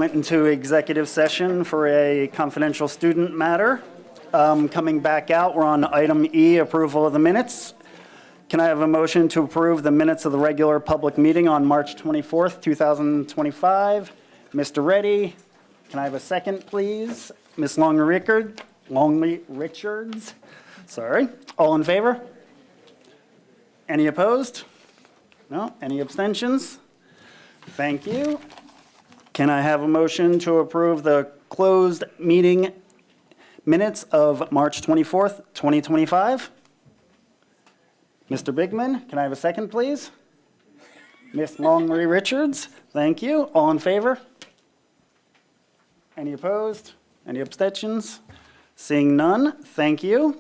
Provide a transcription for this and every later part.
Went into executive session for a confidential student matter. Coming back out, we're on item E, approval of the minutes. Can I have a motion to approve the minutes of the regular public meeting on March 24th, 2025? Mr. Reddy, can I have a second, please? Ms. Longley Richards, sorry. All in favor? Any opposed? No? Any abstentions? Thank you. Can I have a motion to approve the closed meeting minutes of March 24th, 2025? Mr. Bigman, can I have a second, please? Ms. Longley Richards, thank you. All in favor? Any opposed? Any abstentions? Seeing none, thank you.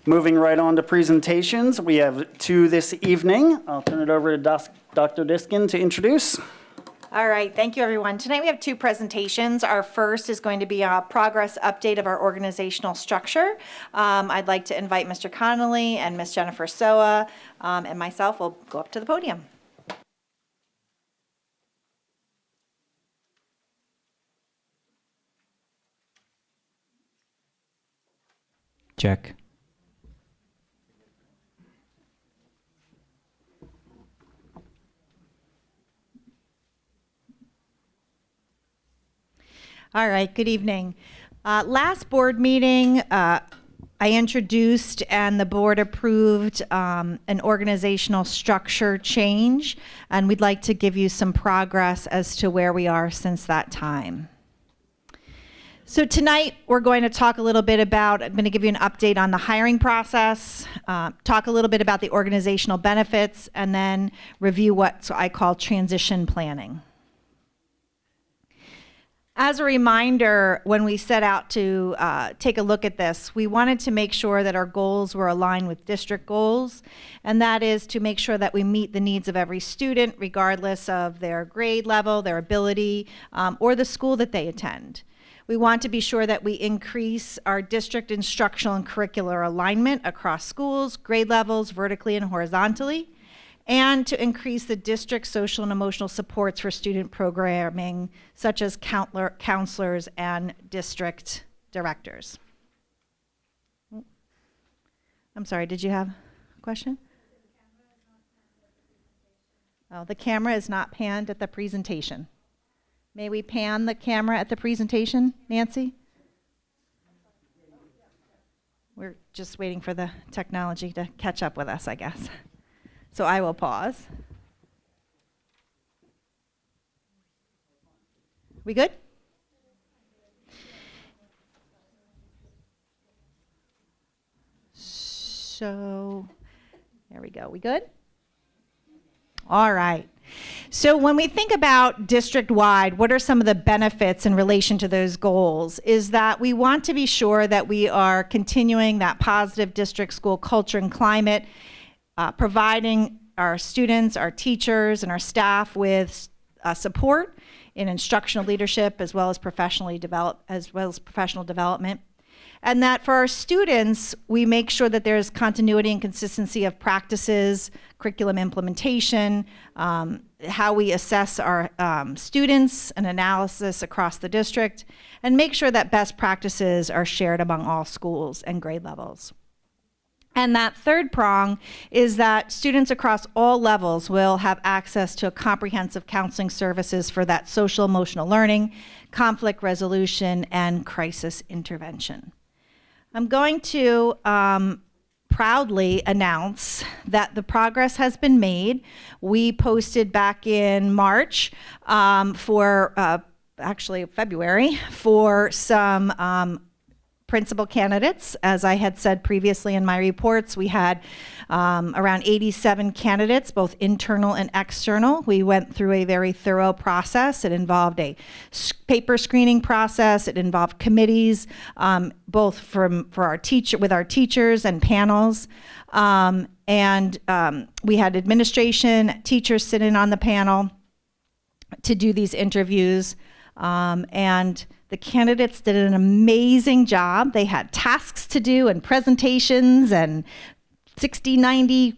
Moving right on to presentations, we have two this evening. I'll turn it over to Dr. Diskin to introduce. All right, thank you everyone. Tonight we have two presentations. Our first is going to be a progress update of our organizational structure. I'd like to invite Mr. Connolly and Ms. Jennifer Soa and myself will go up to the podium. Check. All right, good evening. Last board meeting, I introduced and the board approved an organizational structure change, and we'd like to give you some progress as to where we are since that time. So tonight, we're going to talk a little bit about, I'm going to give you an update on the hiring process, talk a little bit about the organizational benefits, and then review what I call transition planning. As a reminder, when we set out to take a look at this, we wanted to make sure that our goals were aligned with district goals, and that is to make sure that we meet the needs of every student, regardless of their grade level, their ability, or the school that they attend. We want to be sure that we increase our district instructional and curricular alignment across schools, grade levels, vertically and horizontally, and to increase the district social and emotional supports for student programming, such as counselors and district directors. I'm sorry, did you have a question? Oh, the camera is not panned at the presentation. May we pan the camera at the presentation, Nancy? We're just waiting for the technology to catch up with us, I guess. So I will pause. We good? So there we go. We good? All right. So when we think about district-wide, what are some of the benefits in relation to those goals? Is that we want to be sure that we are continuing that positive district school culture and climate, providing our students, our teachers, and our staff with support in instructional leadership as well as professional development. And that for our students, we make sure that there's continuity and consistency of practices, curriculum implementation, how we assess our students, and analysis across the district, and make sure that best practices are shared among all schools and grade levels. And that third prong is that students across all levels will have access to comprehensive counseling services for that social emotional learning, conflict resolution, and crisis intervention. I'm going to proudly announce that the progress has been made. We posted back in March actually February, for some principal candidates. As I had said previously in my reports, we had around 87 candidates, both internal and external. We went through a very thorough process. It involved a paper screening process. It involved committees, both with our teachers and panels. We had administration, teachers sit in on the panel to do these interviews. And the candidates did an amazing job. They had tasks to do and presentations and 60, 90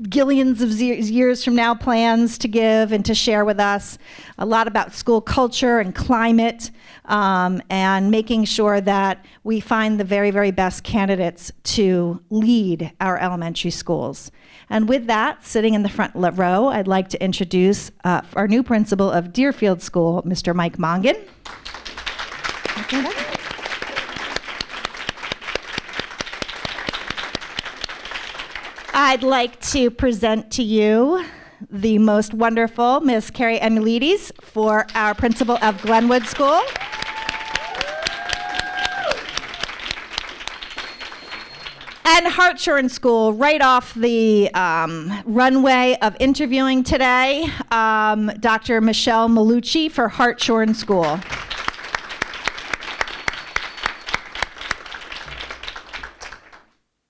gillions of years from now plans to give and to share with us, a lot about school culture and climate, and making sure that we find the very, very best candidates to lead our elementary schools. And with that, sitting in the front row, I'd like to introduce our new principal of Deerfield School, Mr. Mike Mongan. I'd like to present to you the most wonderful Miss Carrie Emilides for our principal of Glenwood School. And Hartshorn School, right off the runway of interviewing today, Dr. Michelle Malucci for Hartshorn School.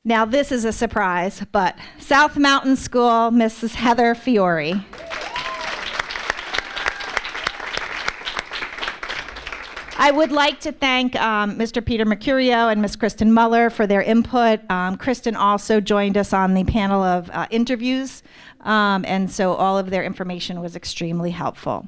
Now, this is a surprise, but South Mountain School, Mrs. Heather Fiore. I would like to thank Mr. Peter Mercurio and Ms. Kristen Muller for their input. Kristen also joined us on the panel of interviews, and so all of their information was extremely helpful.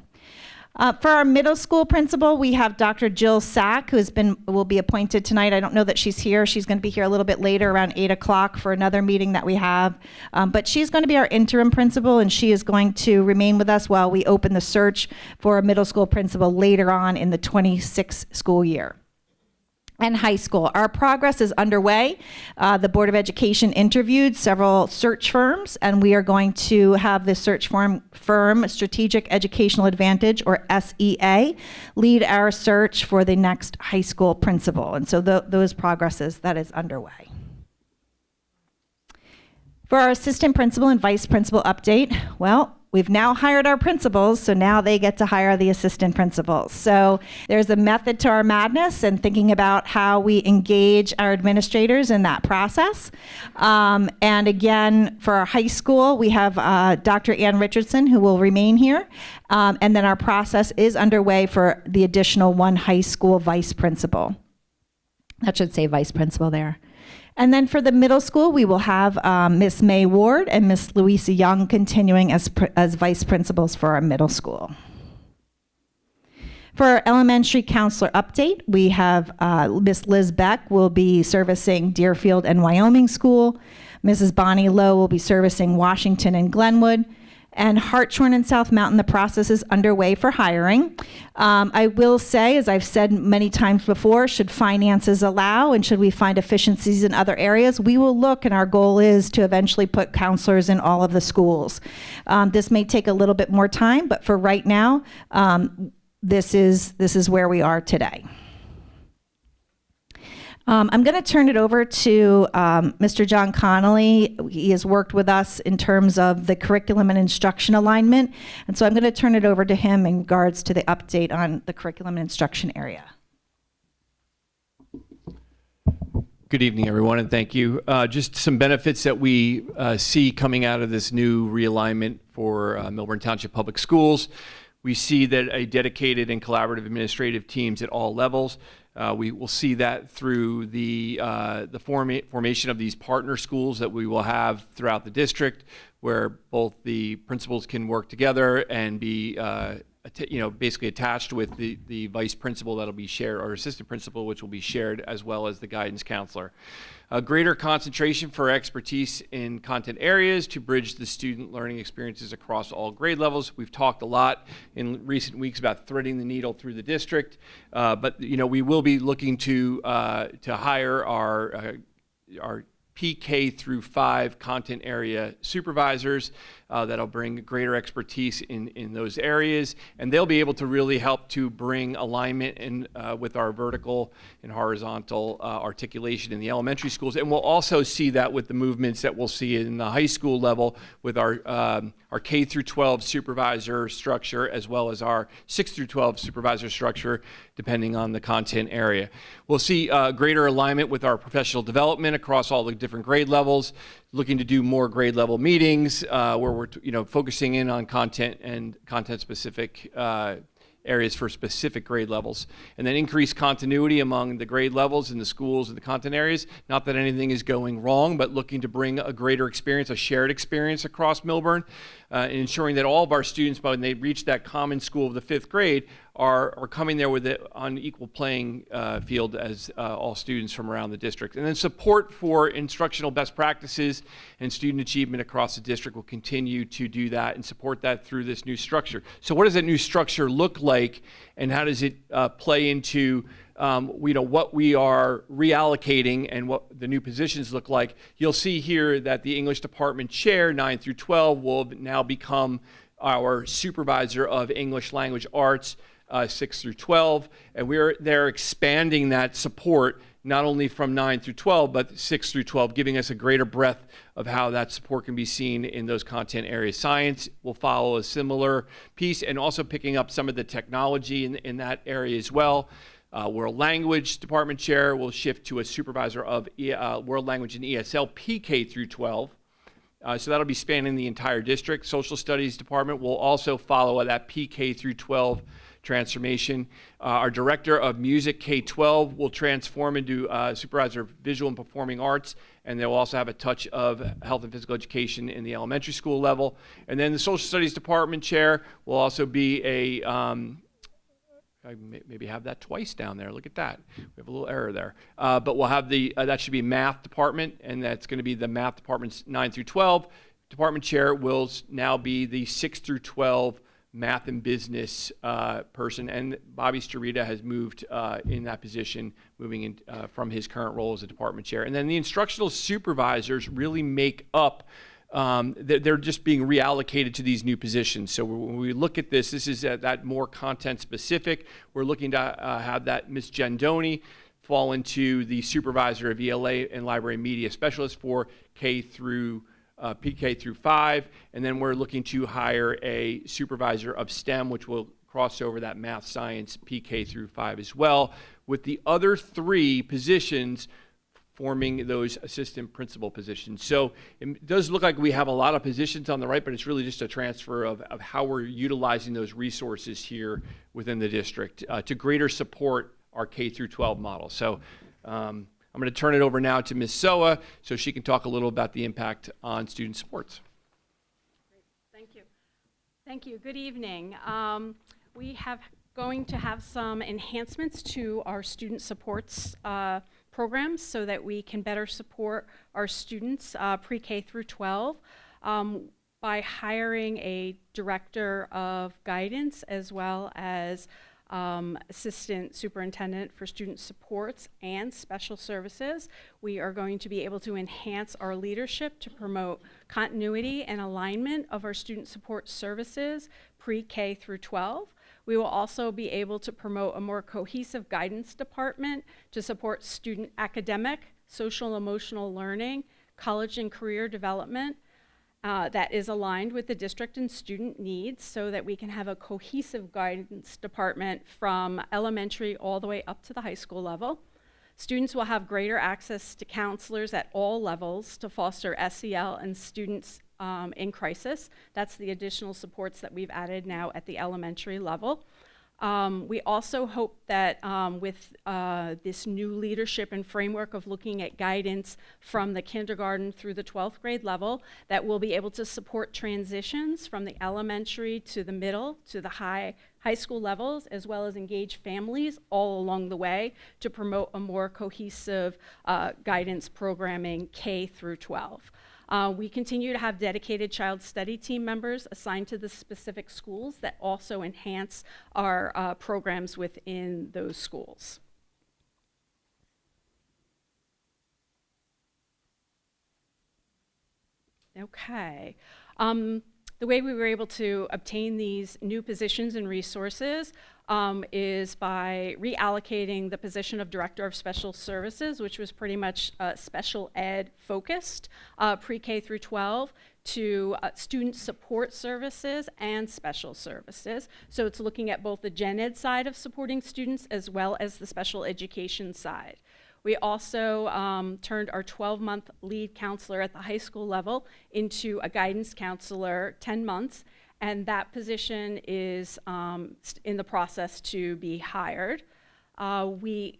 For our middle school principal, we have Dr. Jill Sack, who will be appointed tonight. I don't know that she's here. She's going to be here a little bit later, around 8 o'clock, for another meeting that we have. But she's going to be our interim principal, and she is going to remain with us while we open the search for a middle school principal later on in the 26 school year. And high school. Our progress is underway. The Board of Education interviewed several search firms, and we are going to have the search firm Strategic Educational Advantage, or SEA, lead our search for the next high school principal. And so those progresses, that is underway. For our assistant principal and vice principal update, well, we've now hired our principals, so now they get to hire the assistant principals. So there's a method to our madness and thinking about how we engage our administrators in that process. And again, for our high school, we have Dr. Ann Richardson, who will remain here. And then our process is underway for the additional one high school vice principal. That should say vice principal there. And then for the middle school, we will have Miss May Ward and Miss Louisa Young continuing as vice principals for our middle school. For our elementary counselor update, we have Miss Liz Beck will be servicing Deerfield and Wyoming School. Mrs. Bonnie Lowe will be servicing Washington and Glenwood. And Hartshorn and South Mountain, the process is underway for hiring. I will say, as I've said many times before, should finances allow and should we find efficiencies in other areas, we will look, and our goal is to eventually put counselors in all of the schools. This may take a little bit more time, but for right now, this is where we are today. I'm going to turn it over to Mr. John Connolly. He has worked with us in terms of the curriculum and instruction alignment. And so I'm going to turn it over to him in regards to the update on the curriculum and instruction area. Good evening, everyone, and thank you. Just some benefits that we see coming out of this new realignment for Millburn Township Public Schools. We see that a dedicated and collaborative administrative teams at all levels. We will see that through the formation of these partner schools that we will have throughout the district, where both the principals can work together and be basically attached with the vice principal that'll be shared, or assistant principal, which will be shared, as well as the guidance counselor. A greater concentration for expertise in content areas to bridge the student learning experiences across all grade levels. We've talked a lot in recent weeks about threading the needle through the district, but we will be looking to hire our PK through 5 content area supervisors that'll bring greater expertise in those areas, and they'll be able to really help to bring alignment in with our vertical and horizontal articulation in the elementary schools. And we'll also see that with the movements that we'll see in the high school level with our K through 12 supervisor structure, as well as our 6 through 12 supervisor structure, depending on the content area. We'll see greater alignment with our professional development across all the different grade levels, looking to do more grade level meetings where we're focusing in on content and content specific areas for specific grade levels. And then increase continuity among the grade levels in the schools and the content areas. Not that anything is going wrong, but looking to bring a greater experience, a shared experience across Millburn, and ensuring that all of our students, when they reach that common school of the 5th grade, are coming there with it on equal playing field as all students from around the district. And then support for instructional best practices and student achievement across the district will continue to do that and support that through this new structure. So what does that new structure look like, and how does it play into what we are reallocating and what the new positions look like? You'll see here that the English department chair, 9 through 12, will now become our supervisor of English language arts, 6 through 12, and they're expanding that support not only from 9 through 12, but 6 through 12, giving us a greater breadth of how that support can be seen in those content areas. Science will follow a similar piece, and also picking up some of the technology in that area as well. World Language Department Chair will shift to a supervisor of World Language and ESL PK through 12. So that'll be spanning the entire district. Social Studies Department will also follow that PK through 12 transformation. Our Director of Music K-12 will transform into Supervisor of Visual and Performing Arts, and they'll also have a touch of health and physical education in the elementary school level. And then the Social Studies Department Chair will also be a I maybe have that twice down there. Look at that. We have a little error there. But we'll have that should be Math Department, and that's going to be the Math Department's 9 through 12. Department Chair will now be the 6 through 12 Math and Business person, and Bobby Starita has moved in that position, moving in from his current role as a Department Chair. And then the instructional supervisors really make up they're just being reallocated to these new positions. So when we look at this is that more content specific. We're looking to have that Ms. Gendoni fall into the supervisor of ELA and library media specialist for PK through 5. And then we're looking to hire a supervisor of STEM, which will cross over that math science PK through 5 as well, with the other 3 positions forming those assistant principal positions. So it does look like we have a lot of positions on the right, but it's really just a transfer of how we're utilizing those resources here within the district to greater support our K through 12 model. So I'm going to turn it over now to Ms. Soa so she can talk a little about the impact on student supports. Great. Thank you. Thank you. Good evening. We have going to have some enhancements to our student supports programs so that we can better support our students pre-K through 12 by hiring a director of guidance as well as assistant superintendent for student supports and special services. We are going to be able to enhance our leadership to promote continuity and alignment of our student support services pre-K through 12. We will also be able to promote a more cohesive guidance department to support student academic, social, emotional learning, college and career development that is aligned with the district and student needs so that we can have a cohesive guidance department from elementary all the way up to the high school level. Students will have greater access to counselors at all levels to foster SEL and students in crisis. That's the additional supports that we've added now at the elementary level. We also hope that with this new leadership and framework of looking at guidance from the kindergarten through the 12th grade level, that we'll be able to support transitions from the elementary to the middle to the high school levels, as well as engage families all along the way to promote a more cohesive guidance programming K through 12. We continue to have dedicated child study team members assigned to the specific schools that also enhance our programs within those schools. Okay. The way we were able to obtain these new positions and resources is by reallocating the position of Director of Special Services, which was pretty much special ed focused, pre-K through 12, to student support services and special services. So it's looking at both the gen ed side of supporting students as well as the special education side. We also turned our 12-month lead counselor at the high school level into a guidance counselor, 10 months, and that position is in the process to be hired. We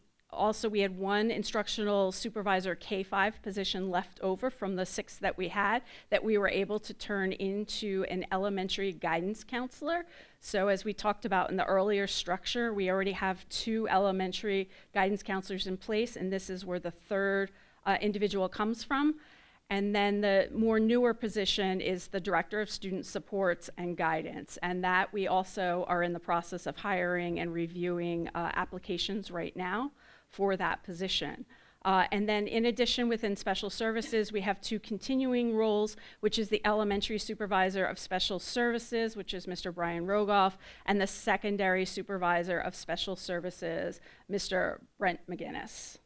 had one instructional supervisor K-5 position left over from the 6 that we had that we were able to turn into an elementary guidance counselor. So as we talked about in the earlier structure, we already have 2 elementary guidance counselors in place, and this is where the 3rd individual comes from. And then the more newer position is the Director of Student Supports and Guidance, and that we also are in the process of hiring and reviewing applications right now for that position. And then in addition, within special services, we have 2 continuing roles, which is the elementary supervisor of special services, which is Mr. Brian Rogoff, and the secondary supervisor of special services, Mr. Brent McGinnis.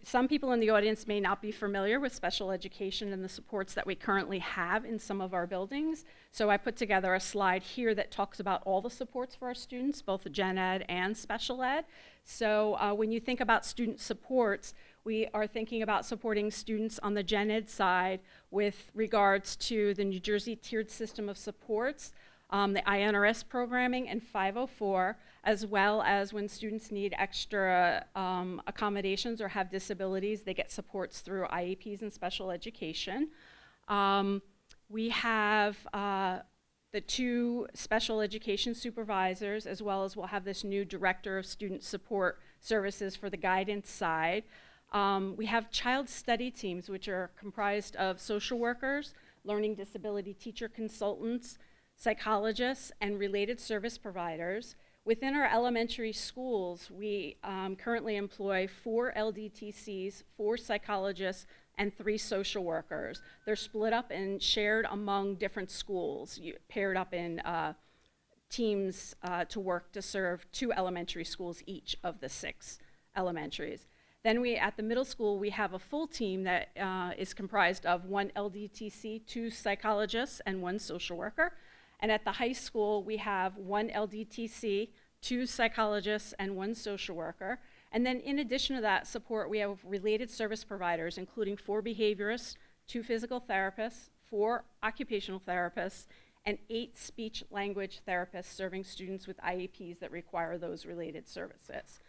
Some people in the audience may not be familiar with special education and the supports that we currently have in some of our buildings. So I put together a slide here that talks about all the supports for our students, both gen ed and special ed. So when you think about student supports, we are thinking about supporting students on the gen ed side with regards to the New Jersey tiered system of supports, the INRS programming and 504, as well as when students need extra accommodations or have disabilities, they get supports through IEPs and special education. We have the 2 special education supervisors, as well as we'll have this new director of student support services for the guidance side. We have child study teams, which are comprised of social workers, learning disability teacher consultants, psychologists, and related service providers. Within our elementary schools, we currently employ 4 LDTCs, 4 psychologists, and 3 social workers. They're split up and shared among different schools, paired up in teams to work to serve 2 elementary schools each of the 6 elementaries. Then at the middle school, we have a full team that is comprised of 1 LDTC, 2 psychologists, and 1 social worker. And at the high school, we have 1 LDTC, 2 psychologists, and 1 social worker. And then in addition to that support, we have related service providers, including 4 behaviorists, 2 physical therapists, 4 occupational therapists, and 8 speech language therapists serving students with IEPs that require those related services.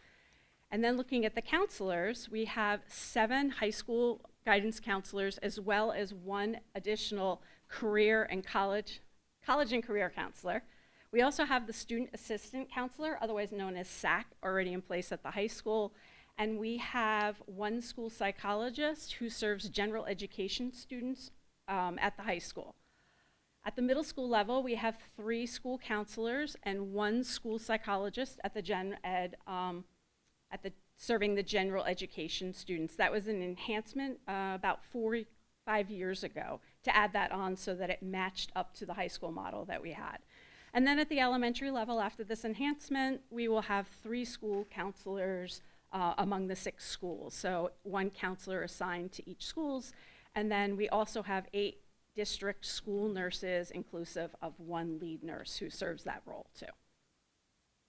And then looking at the counselors, we have 7 high school guidance counselors, as well as 1 additional career and college and career counselor. We also have the student assistant counselor, otherwise known as SAC, already in place at the high school. And we have 1 school psychologist who serves general education students at the high school. At the middle school level, we have 3 school counselors and 1 school psychologist at the gen ed, serving the general education students. That was an enhancement about 4-5 years ago to add that on so that it matched up to the high school model that we had. And then at the elementary level, after this enhancement, we will have 3 school counselors among the 6 schools. So 1 counselor assigned to each schools. And then we also have 8 district school nurses, inclusive of 1 lead nurse who serves that role too.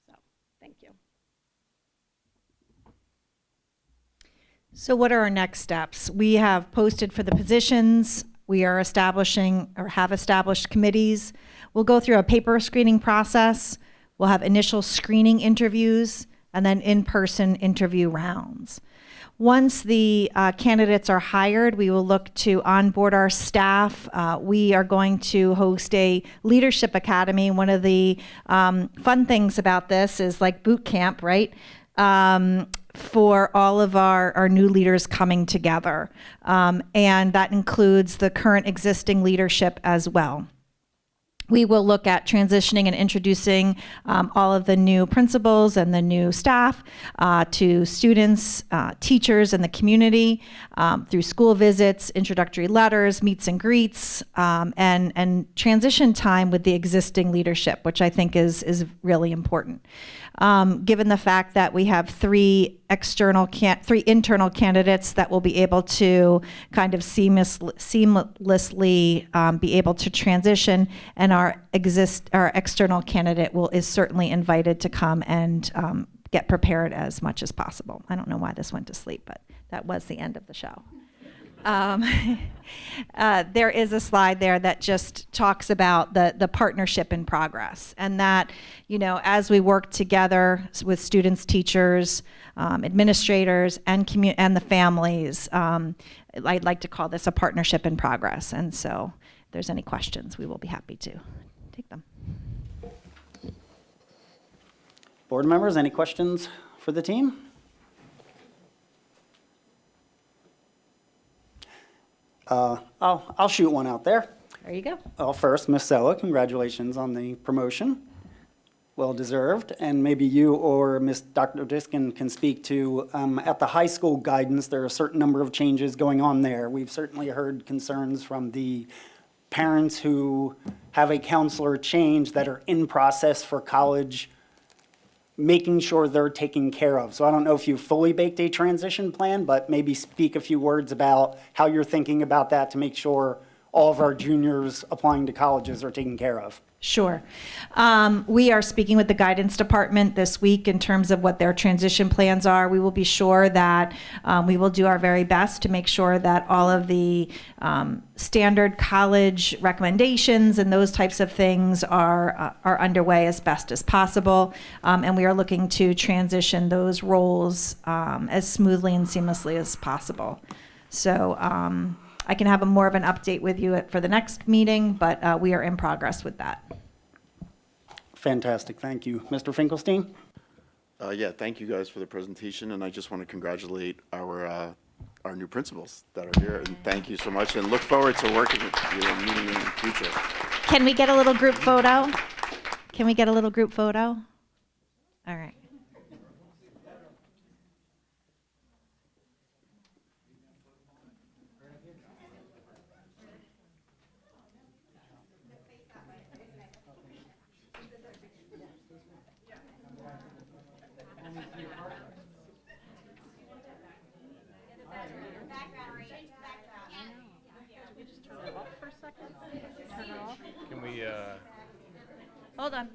So, thank you. So what are our next steps? We have posted for the positions. We are establishing or have established committees. We'll go through a paper screening process. We'll have initial screening interviews and then in-person interview rounds. Once the candidates are hired, we will look to onboard our staff. We are going to host a leadership academy. One of the fun things about this is like boot camp, right? For all of our new leaders coming together. And that includes the current existing leadership as well. We will look at transitioning and introducing all of the new principals and the new staff to students, teachers, and the community through school visits, introductory letters, meets and greets, and transition time with the existing leadership, which I think is really important. Given the fact that we have 3 internal candidates that will be able to kind of seamlessly be able to transition, and our external candidate is certainly invited to come and get prepared as much as possible. I don't know why this went to sleep, but that was the end of the show. Um, there is a slide there that just talks about the partnership in progress, and that, you know, as we work together with students, teachers, administrators, and and the families, I'd like to call this a partnership in progress. And so, if there's any questions, we will be happy to take them. Board members, any questions for the team? I'll shoot one out there. There you go. Well, first, Ms. Sella, congratulations on the promotion. Well deserved. And maybe you or Dr. Diskin can speak to, at the high school guidance, there are a certain number of changes going on there. We've certainly heard concerns from the parents who have a counselor change that are in process for college, making sure they're taken care of. So I don't know if you've fully baked a transition plan, but maybe speak a few words about how you're thinking about that to make sure all of our juniors applying to colleges are taken care of. Sure. We are speaking with the guidance department this week in terms of what their transition plans are. We will be sure that we will do our very best to make sure that all of the standard college recommendations and those types of things are underway as best as possible. And we are looking to transition those roles as smoothly and seamlessly as possible. So I can have more of an update with you for the next meeting, but we are in progress with that. Fantastic, thank you. Mr. Finkelstein? Yeah, thank you guys for the presentation, and I just want to congratulate our new principals that are here, and thank you so much, and look forward to working with you and meeting you in the future. Can we get a little group photo? Can we get a little group photo? All right. Can we, Hold on.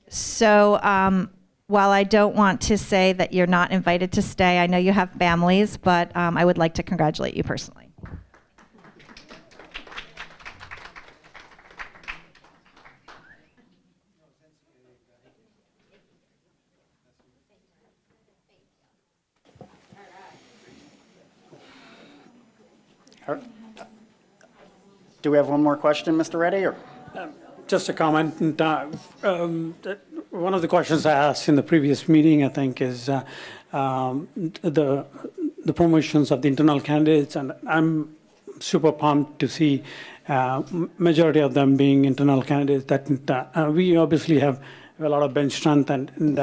So while I don't want to say that you're not invited to stay, I know you have families, but I would like to congratulate you personally. Do we have one more question, Mr. Reddy? Or? Just a comment. One of the questions I asked in the previous meeting, I think, is the promotions of the internal candidates, and I'm super pumped to see majority of them being internal candidates. That we obviously have a lot of bench strength, and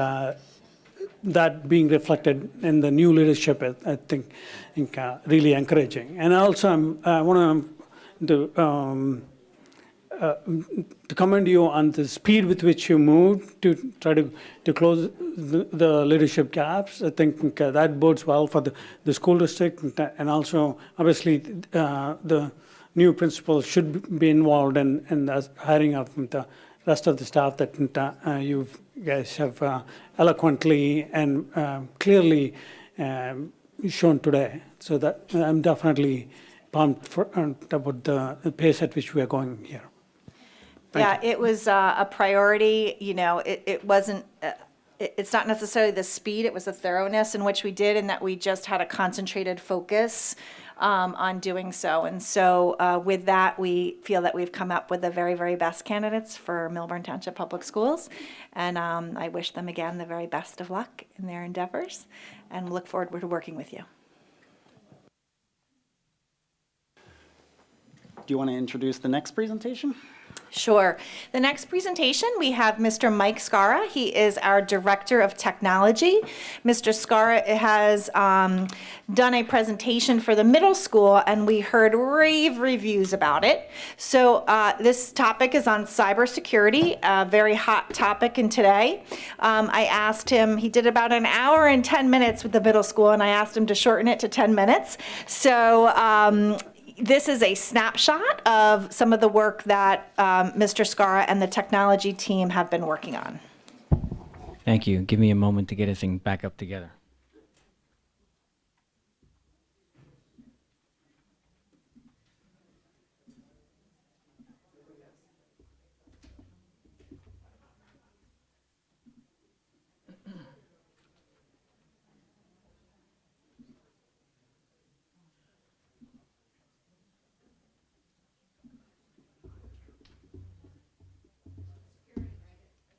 that being reflected in the new leadership, I think really encouraging. And also, I want to commend you on the speed with which you moved to try to close the leadership gaps. I think that bodes well for the school district, and also obviously the new principal should be involved in the hiring of the rest of the staff that you guys have eloquently and clearly shown today. So that I'm definitely pumped about the pace at which we are going here. Yeah, it was a priority. You know, it wasn't, it's not necessarily the speed, it was the thoroughness in which we did, and that we just had a concentrated focus on doing so. And so with that, we feel that we've come up with the very, very best candidates for Millburn Township Public Schools. And I wish them again the very best of luck in their endeavors, and look forward to working with you. Do you want to introduce the next presentation? Sure. The next presentation, we have Mr. Mike Scara. He is our Director of Technology. Mr. Scara has done a presentation for the middle school, and we heard rave reviews about it. So this topic is on cybersecurity, a very hot topic in today. I asked him, he did about an hour and 10 minutes with the middle school, and I asked him to shorten it to 10 minutes. So this is a snapshot of some of the work that Mr. Scara and the technology team have been working on. Thank you. Give me a moment to get everything back up together.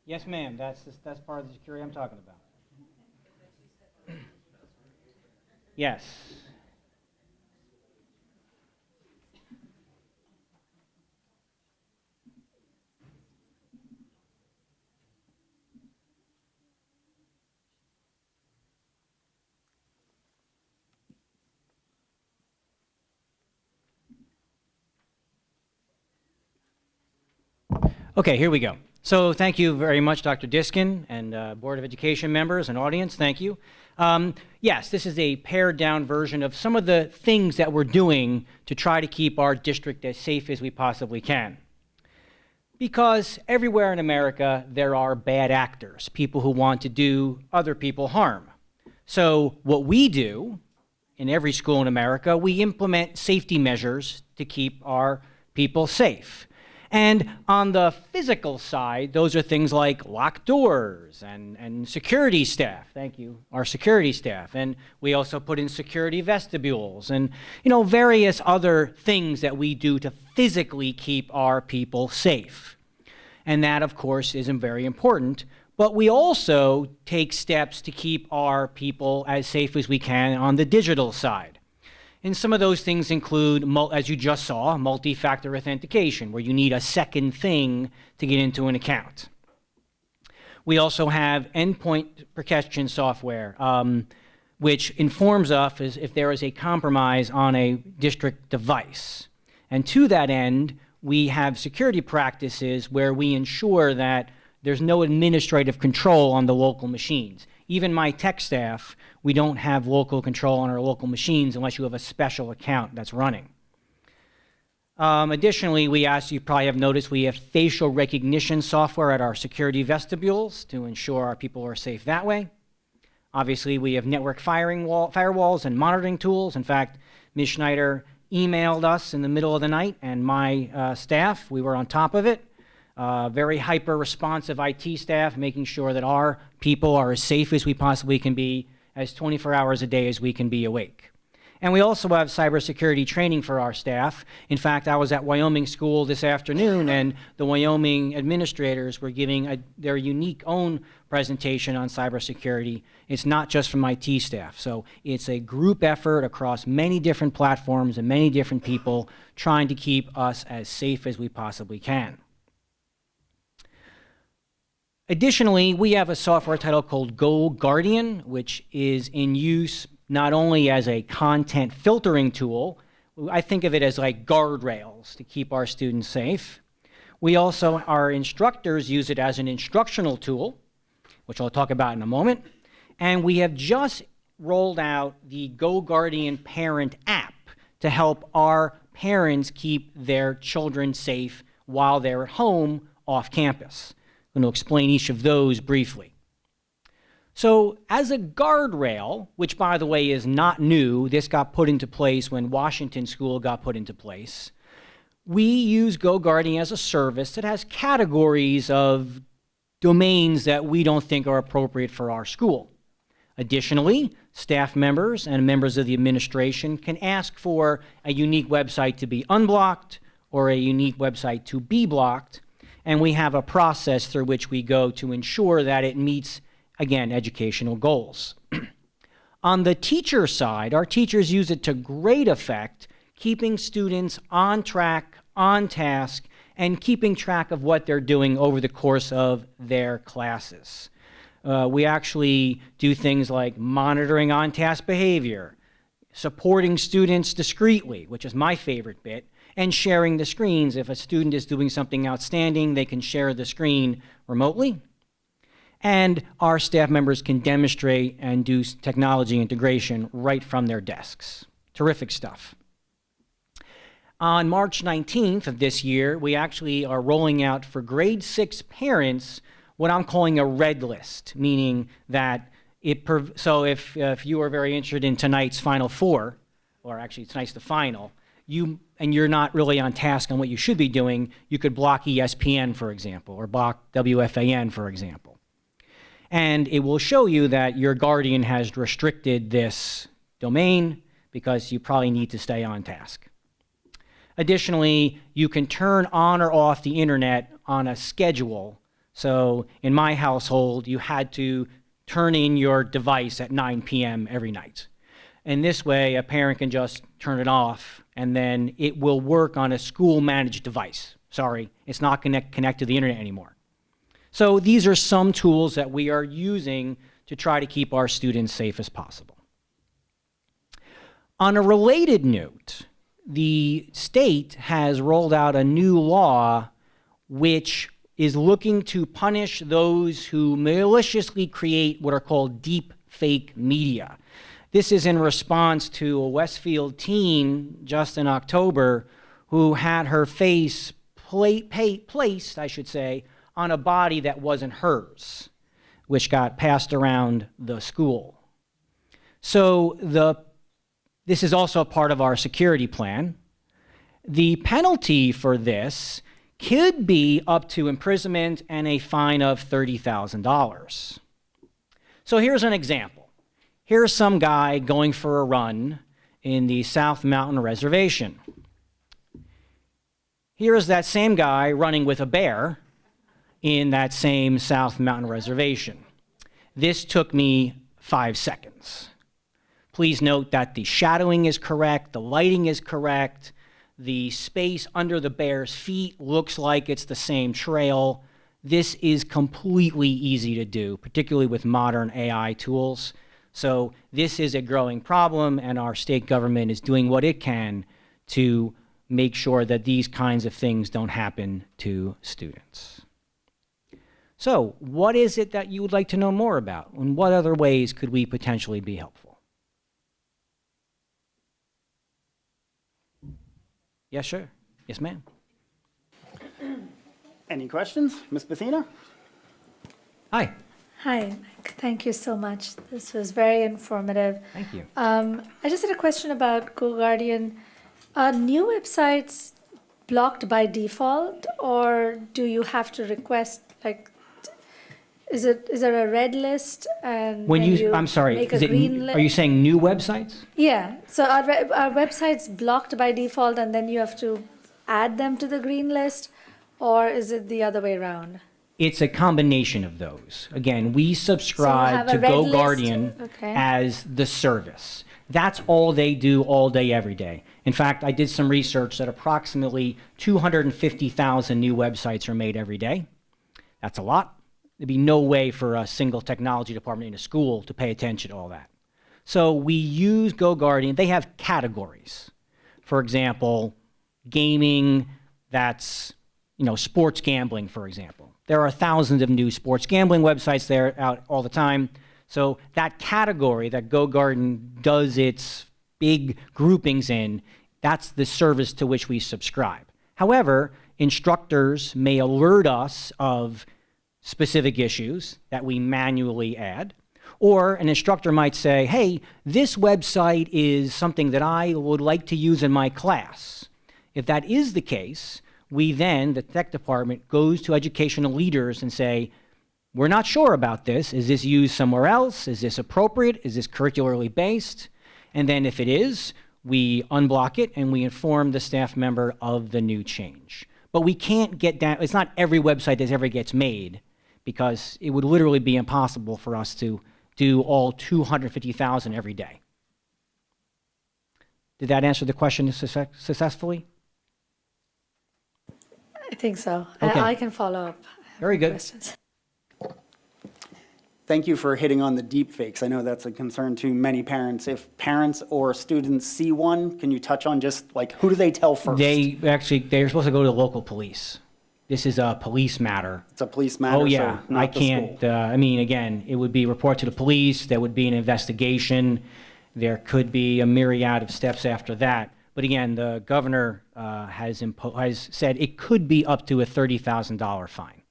Yes, ma'am. That's part of the security I'm talking about. Yes. Okay, here we go. So thank you very much, Dr. Diskin and Board of Education members and audience. Thank you. Yes, this is a pared down version of some of the things that we're doing to try to keep our district as safe as we possibly can. Because everywhere in America, there are bad actors, people who want to do other people harm. So what we do in every school in America, we implement safety measures to keep our people safe. And on the physical side, those are things like locked doors and security staff. Thank you, our security staff. And we also put in security vestibules and, various other things that we do to physically keep our people safe. And that, of course, is very important. But we also take steps to keep our people as safe as we can on the digital side. And some of those things include, as you just saw, multi-factor authentication, where you need a second thing to get into an account. We also have endpoint protection software, which informs us if there is a compromise on a district device. And to that end, we have security practices where we ensure that there's no administrative control on the local machines. Even my tech staff, we don't have local control on our local machines unless you have a special account that's running. Additionally, you probably have noticed, we have facial recognition software at our security vestibules to ensure our people are safe that way. Obviously, we have network firewalls and monitoring tools. In fact, Ms. Schneider emailed us in the middle of the night, and my staff, we were on top of it. Very hyper-responsive IT staff, making sure that our people are as safe as we possibly can be, as 24 hours a day as we can be awake. And we also have cybersecurity training for our staff. In fact, I was at Wyoming School this afternoon, and the Wyoming administrators were giving their unique own presentation on cybersecurity. It's not just from IT staff. So it's a group effort across many different platforms and many different people trying to keep us as safe as we possibly can. Additionally, we have a software title called Go Guardian, which is in use not only as a content filtering tool. I think of it as like guardrails to keep our students safe. We also, our instructors use it as an instructional tool, which I'll talk about in a moment. And we have just rolled out the Go Guardian Parent app to help our parents keep their children safe while they're at home off campus. I'm going to explain each of those briefly. So as a guardrail, which by the way is not new, this got put into place when Washington School got put into place, we use GoGuardian as a service that has categories of domains that we don't think are appropriate for our school. Additionally, staff members and members of the administration can ask for a unique website to be unblocked or a unique website to be blocked. And we have a process through which we go to ensure that it meets, again, educational goals. On the teacher side, our teachers use it to great effect, keeping students on track, on task, and keeping track of what they're doing over the course of their classes. We actually do things like monitoring on-task behavior, supporting students discreetly, which is my favorite bit, and sharing the screens. If a student is doing something outstanding, they can share the screen remotely. And our staff members can demonstrate and do technology integration right from their desks. Terrific stuff. On March 19th of this year, we actually are rolling out for grade 6 parents what I'm calling a red list, meaning that so if you are very interested in tonight's Final Four, or actually tonight's the final, and you're not really on task on what you should be doing, you could block ESPN, for example, or block WFAN, for example. And it will show you that your guardian has restricted this domain because you probably need to stay on task. Additionally, you can turn on or off the internet on a schedule. So in my household, you had to turn in your device at 9 p.m. every night. And this way, a parent can just turn it off, and then it will work on a school-managed device. Sorry, it's not connect to the internet anymore. So these are some tools that we are using to try to keep our students safe as possible. On a related note, the state has rolled out a new law which is looking to punish those who maliciously create what are called deep fake media. This is in response to a Westfield teen just in October who had her face placed, I should say, on a body that wasn't hers, which got passed around the school. So this is also a part of our security plan. The penalty for this could be up to imprisonment and a fine of $30,000. So here's an example. Here's some guy going for a run in the South Mountain Reservation. Here is that same guy running with a bear in that same South Mountain Reservation. This took me 5 seconds. Please note that the shadowing is correct, the lighting is correct, the space under the bear's feet looks like it's the same trail. This is completely easy to do, particularly with modern AI tools. So this is a growing problem, and our state government is doing what it can to make sure that these kinds of things don't happen to students. So what is it that you would like to know more about, and what other ways could we potentially be helpful? Yes, sir. Yes, ma'am. Any questions? Ms. Bethina? Hi, Mike. Thank you so much. This was very informative. Thank you. I just had a question about GoGuardian. Are new websites blocked by default, or do you have to request, like, is there a red list and When you, you I'm sorry, make a green list? are you saying new websites? Yeah. So are websites blocked by default, and then you have to add them to the green list, or is it the other way around? It's a combination of those. Again, we subscribe have to a red list? GoGuardian Okay. as the service. That's all they do all day, every day. In fact, I did some research that approximately 250,000 new websites are made every day. That's a lot. There'd be no way for a single technology department in a school to pay attention to all that. So we use GoGuardian. They have categories. For example, gaming, that's, sports gambling, for example. There are thousands of new sports gambling websites there out all the time. So that category that GoGuardian does its big groupings in, that's the service to which we subscribe. However, instructors may alert us of specific issues that we manually add, or an instructor might say, hey, this website is something that I would like to use in my class. If that is the case, we then, the tech department, goes to educational leaders and say, we're not sure about this. Is this used somewhere else? Is this appropriate? Is this curricularly based? And then if it is, we unblock it and we inform the staff member of the new change. But we can't get down, it's not every website that ever gets made, because it would literally be impossible for us to do all 250,000 every day. Did that answer the question successfully? I think so. Okay. I can follow up. Very good. Questions. Thank you for hitting on the deep fakes. I know that's a concern to many parents. If parents or students see one, can you touch on just like who do they tell first? They're supposed to go to the local police. This is a police matter. It's a police matter. Oh, yeah. So not I the can't, school. I mean, again, it would be report to the police, there would be an investigation, there could be a myriad of steps after that. But again, the governor has said it could be up to a $30,000 fine.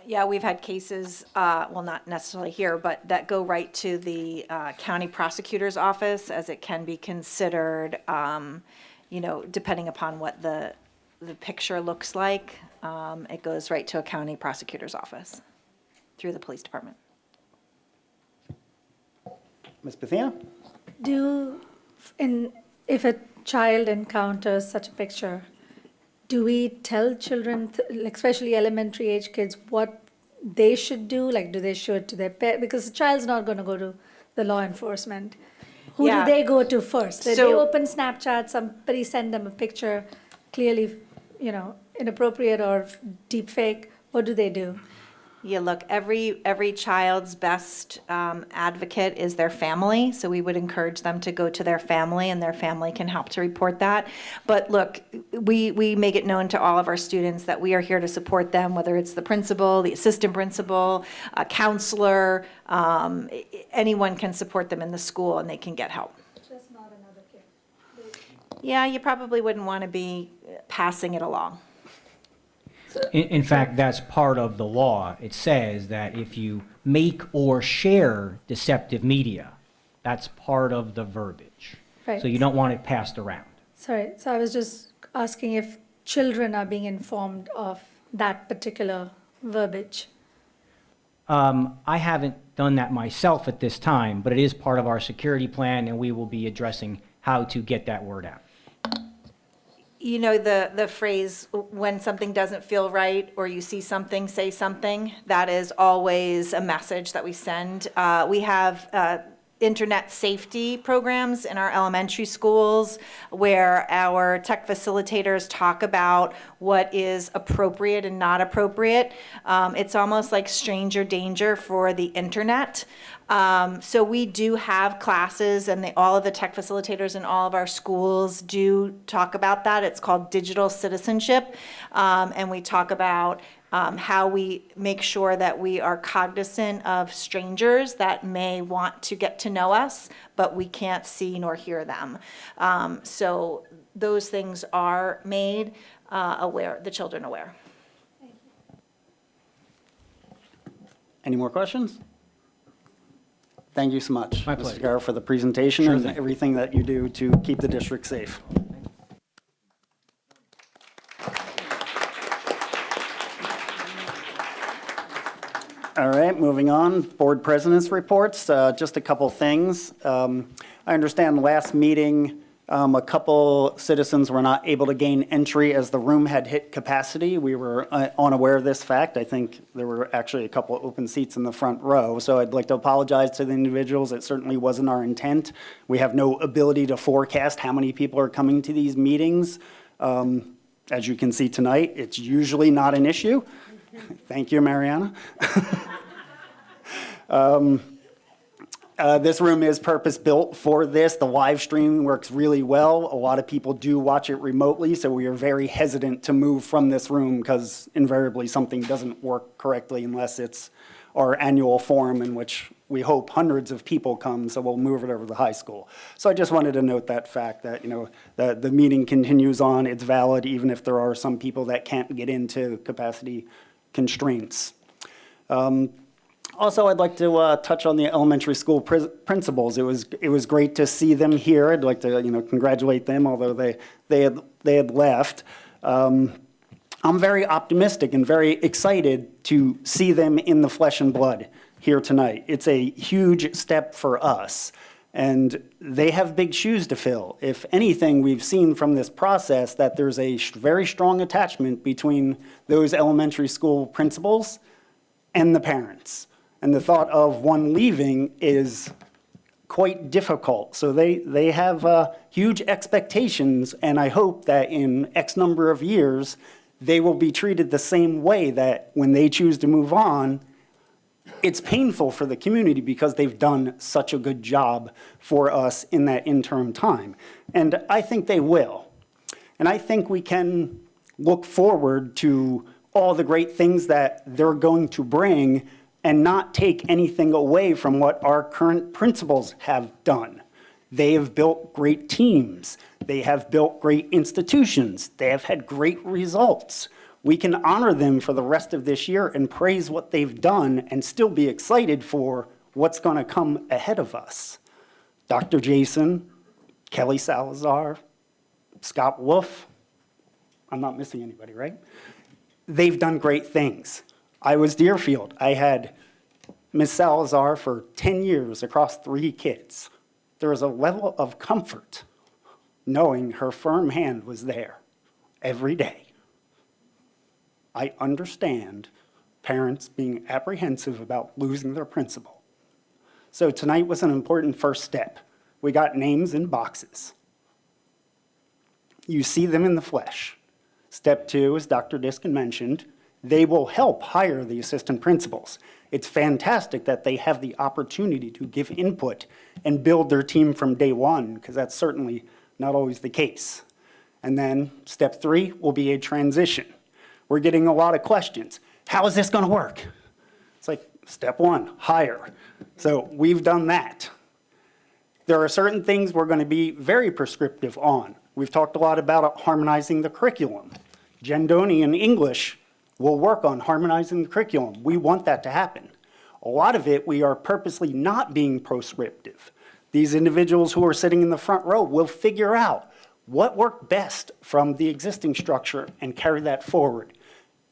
Yeah, we've had cases, well, not necessarily here, but that go right to the county prosecutor's office, as it can be considered, depending upon what the picture looks like, it goes right to a county prosecutor's office through the police department. Ms. Bethia? If a child encounters such a picture, do we tell children, like especially elementary age kids, what they should do? Like, do they show it to their parents? Because the child's not going to go to the law enforcement. Who Yeah. do they go to first? They So- open Snapchat, somebody send them a picture, clearly, inappropriate or deep fake. What do they do? Yeah, look, every child's best advocate is their family, so we would encourage them to go to their family, and their family can help to report that. But look, we make it known to all of our students that we are here to support them, whether it's the principal, the assistant principal, a counselor, anyone can support them in the school, and they can get help. Just not another kid. Yeah, you probably wouldn't want to be passing it along. In fact, that's part of the law. It says that if you make or share deceptive media, that's part of the verbiage. Right. So you don't want it passed around. Sorry, so I was just asking if children are being informed of that particular verbiage. I haven't done that myself at this time, but it is part of our security plan, and we will be addressing how to get that word out. You know, the phrase, when something doesn't feel right, or you see something, say something, that is always a message that we send. We have internet safety programs in our elementary schools where our tech facilitators talk about what is appropriate and not appropriate. It's almost like stranger danger for the internet. So we do have classes, and all of the tech facilitators in all of our schools do talk about that. It's called digital citizenship, and we talk about how we make sure that we are cognizant of strangers that may want to get to know us, but we can't see nor hear them. So those things are made the children aware. Any more questions? Thank you so much, My Mr. pleasure. Garrett, for the presentation Sure and thing. everything that you do to keep the district safe. All right, moving on, board president's reports, just a couple things. I understand last meeting, a couple citizens were not able to gain entry as the room had hit capacity. We were unaware of this fact. I think there were actually a couple open seats in the front row. So I'd like to apologize to the individuals. It certainly wasn't our intent. We have no ability to forecast how many people are coming to these meetings. As you can see tonight, it's usually not an issue. Thank you, Mariana. This room is purpose-built for this. The live stream works really well. A lot of people do watch it remotely, so we are very hesitant to move from this room because invariably something doesn't work correctly unless it's our annual forum in which we hope hundreds of people come, so we'll move it over to the high school. So I just wanted to note that fact that, the meeting continues on. It's valid even if there are some people that can't get into capacity constraints. Also, I'd like to touch on the elementary school principals. It was great to see them here. I'd like to congratulate them, although they had left. I'm very optimistic and very excited to see them in the flesh and blood here tonight. It's a huge step for us, and they have big shoes to fill. If anything, we've seen from this process that there's a very strong attachment between those elementary school principals and the parents. And the thought of one leaving is quite difficult. So they have huge expectations, and I hope that in X number of years, they will be treated the same way, that when they choose to move on, it's painful for the community because they've done such a good job for us in that interim time. And I think they will. And I think we can look forward to all the great things that they're going to bring and not take anything away from what our current principals have done. They have built great teams. They have built great institutions. They have had great results. We can honor them for the rest of this year and praise what they've done and still be excited for what's going to come ahead of us. Dr. Jason, Kelly Salazar, Scott Wolf, I'm not missing anybody, right? They've done great things. I was Deerfield. I had Ms. Salazar for 10 years across 3 kids. There was a level of comfort knowing her firm hand was there every day. I understand parents being apprehensive about losing their principal. So tonight was an important first step. We got names in boxes. You see them in the flesh. Step 2, as Dr. Diskin mentioned, they will help hire the assistant principals. It's fantastic that they have the opportunity to give input and build their team from day one, because that's certainly not always the case. And then step 3 will be a transition. We're getting a lot of questions. How is this going to work? It's like, step 1, hire. So we've done that. There are certain things we're going to be very prescriptive on. We've talked a lot about harmonizing the curriculum. Gendoni and English will work on harmonizing the curriculum. We want that to happen. A lot of it, we are purposely not being prescriptive. These individuals who are sitting in the front row will figure out what worked best from the existing structure and carry that forward,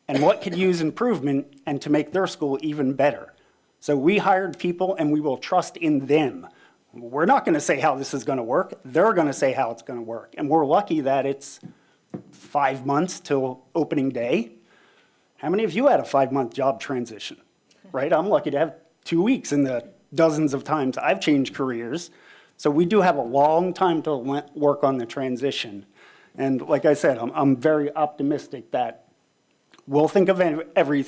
and what could use improvement and to make their school even better. So we hired people and we will trust in them. We're not going to say how this is going to work. They're going to say how it's going to work. And we're lucky that it's 5 months till opening day. How many of you had a 5-month job transition, right? I'm lucky to have 2 weeks in the dozens of times I've changed careers. So we do have a long time to work on the transition. And like I said, I'm very optimistic that we'll think of a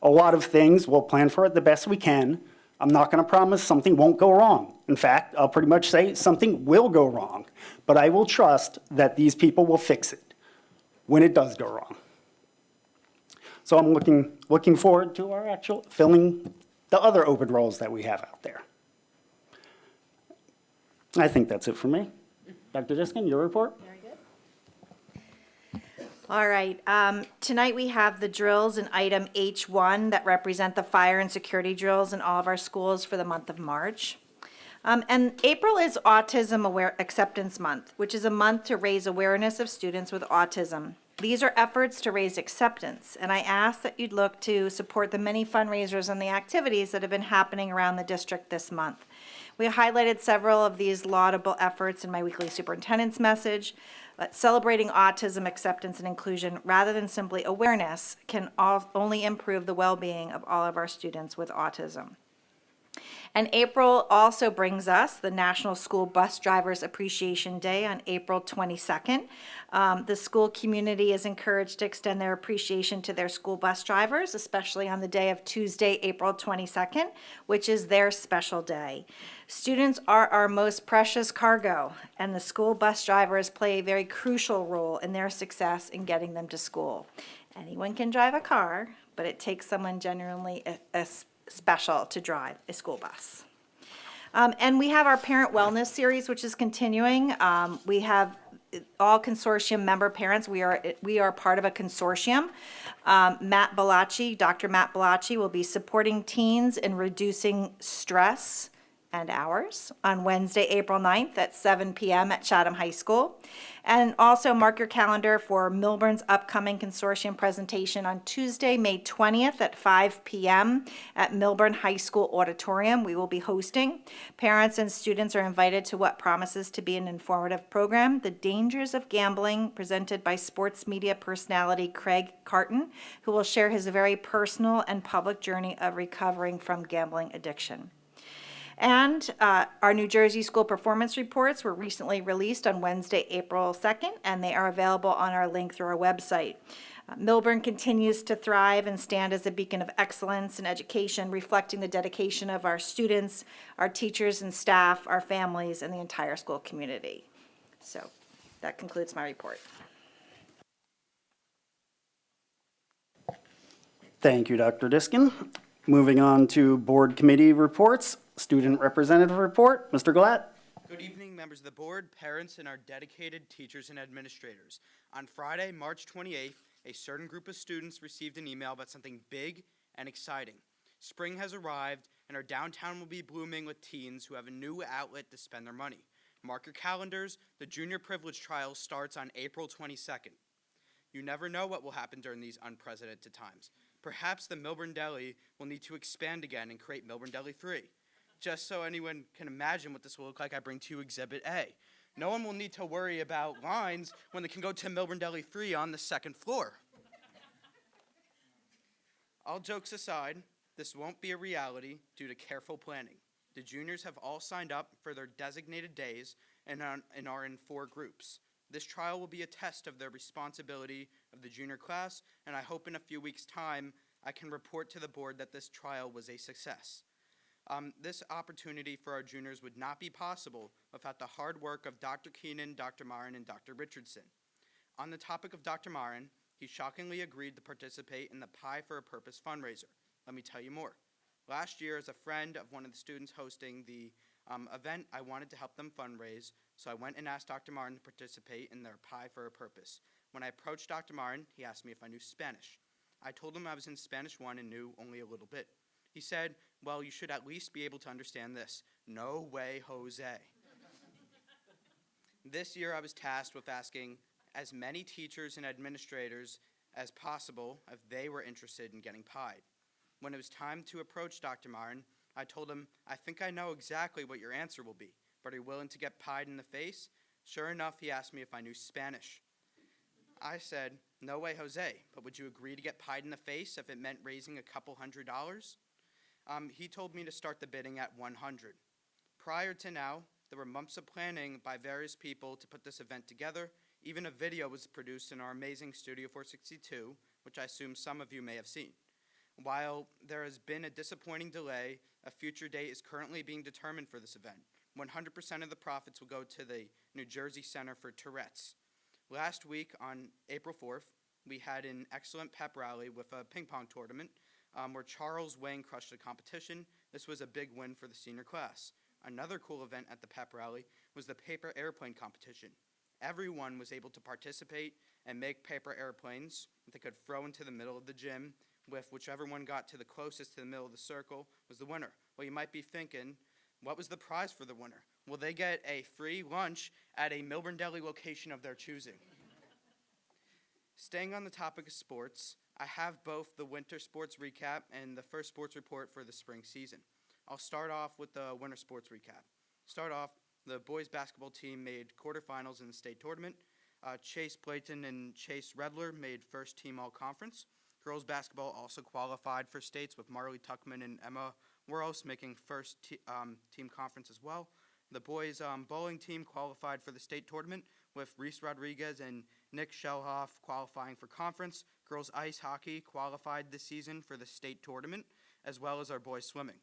lot of things. We'll plan for it the best we can. I'm not going to promise something won't go wrong. In fact, I'll pretty much say something will go wrong. But I will trust that these people will fix it when it does go wrong. So I'm looking forward to our actual filling the other open roles that we have out there. I think that's it for me. Dr. Diskin, your report? Very good. All right. Tonight we have the drills in item H1 that represent the fire and security drills in all of our schools for the month of March. And April is Autism Acceptance Month, which is a month to raise awareness of students with autism. These are efforts to raise acceptance, and I ask that you'd look to support the many fundraisers and the activities that have been happening around the district this month. We highlighted several of these laudable efforts in my weekly superintendent's message. But celebrating autism acceptance and inclusion, rather than simply awareness, can only improve the well-being of all of our students with autism. And April also brings us the National School Bus Drivers Appreciation Day on April 22nd. The school community is encouraged to extend their appreciation to their school bus drivers, especially on the day of Tuesday, April 22nd, which is their special day. Students are our most precious cargo, and the school bus drivers play a very crucial role in their success in getting them to school. Anyone can drive a car, but it takes someone genuinely special to drive a school bus. And we have our Parent Wellness Series, which is continuing. We have all consortium member parents. We are part of a consortium. Dr. Matt Bellacci will be supporting teens in reducing stress and hours on Wednesday, April 9th at 7 p.m. at Chatham High School. And also mark your calendar for Millburn's upcoming consortium presentation on Tuesday, May 20th at 5 p.m. at Millburn High School Auditorium. We will be hosting. Parents and students are invited to what promises to be an informative program, The Dangers of Gambling, presented by sports media personality Craig Carton, who will share his very personal and public journey of recovering from gambling addiction. And our New Jersey school performance reports were recently released on Wednesday, April 2nd, and they are available on our link through our website. Millburn continues to thrive and stand as a beacon of excellence in education, reflecting the dedication of our students, our teachers and staff, our families, and the entire school community. So that concludes my report. Thank you, Dr. Diskin. Moving on to board committee reports. Student representative report, Mr. Glatt. Good evening, members of the board, parents, and our dedicated teachers and administrators. On Friday, March 28th, a certain group of students received an email about something big and exciting. Spring has arrived, and our downtown will be blooming with teens who have a new outlet to spend their money. Mark your calendars, the Junior Privilege Trial starts on April 22nd. You never know what will happen during these unprecedented times. Perhaps the Millburn Deli will need to expand again and create Millburn Deli 3. Just so anyone can imagine what this will look like, I bring to you Exhibit A. No one will need to worry about lines when they can go to Millburn Deli 3 on the second floor. All jokes aside, this won't be a reality due to careful planning. The juniors have all signed up for their designated days and are in 4 groups. This trial will be a test of their responsibility of the junior class, and I hope in a few weeks' time I can report to the board that this trial was a success. This opportunity for our juniors would not be possible without the hard work of Dr. Keenan, Dr. Marin, and Dr. Richardson. On the topic of Dr. Marin, he shockingly agreed to participate in the Pie for a Purpose fundraiser. Let me tell you more. Last year, as a friend of one of the students hosting the event, I wanted to help them fundraise, so I went and asked Dr. Marin to participate in their Pie for a Purpose. When I approached Dr. Marin, he asked me if I knew Spanish. I told him I was in Spanish 1 and knew only a little bit. He said, well, you should at least be able to understand this. No way, Jose. This year I was tasked with asking as many teachers and administrators as possible if they were interested in getting pied. When it was time to approach Dr. Marin, I told him, I think I know exactly what your answer will be, but are you willing to get pied in the face? Sure enough, he asked me if I knew Spanish. I said, no way, Jose, but would you agree to get pied in the face if it meant raising a couple $100s? He told me to start the bidding at 100. Prior to now, there were months of planning by various people to put this event together. Even a video was produced in our amazing Studio 462, which I assume some of you may have seen. While there has been a disappointing delay, a future date is currently being determined for this event. 100% of the profits will go to the New Jersey Center for Tourette's. Last week, on April 4th, we had an excellent pep rally with a ping pong tournament where Charles Wayne crushed the competition. This was a big win for the senior class. Another cool event at the pep rally was the paper airplane competition. Everyone was able to participate and make paper airplanes that they could throw into the middle of the gym, with whichever one got to the closest to the middle of the circle was the winner. Well, you might be thinking, what was the prize for the winner? Will they get a free lunch at a Millburn Deli location of their choosing? Staying on the topic of sports, I have both the winter sports recap and the first sports report for the spring season. I'll start off with the winter sports recap. Start off, the boys basketball team made quarterfinals in the state tournament. Chase Blayton and Chase Redler made first team all-conference. Girls basketball also qualified for states with Marley Tuckman and Emma Wuros making first team conference as well. The boys bowling team qualified for the state tournament with Reese Rodriguez and Nick Shelhoff qualifying for conference. Girls ice hockey qualified this season for the state tournament, as well as our boys swimming.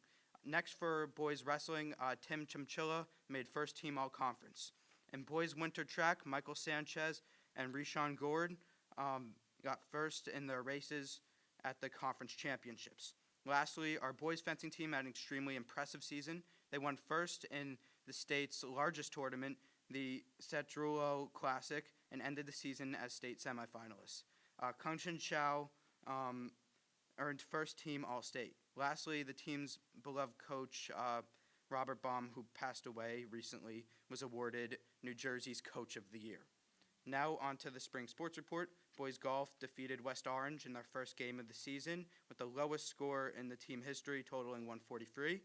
Next for boys wrestling, Tim Chimchilla made first team all-conference. In boys winter track, Michael Sanchez and Rishon Gord got first in their races at the conference championships. Lastly, our boys fencing team had an extremely impressive season. They won first in the state's largest tournament, the Setrulo Classic, and ended the season as state semifinalists. Kungshin Chow earned first team All-State. Lastly, the team's beloved coach, Robert Baum, who passed away recently, was awarded New Jersey's Coach of the Year. Now on to the spring sports report. Boys golf defeated West Orange in their first game of the season with the lowest score in the team history, totaling 143.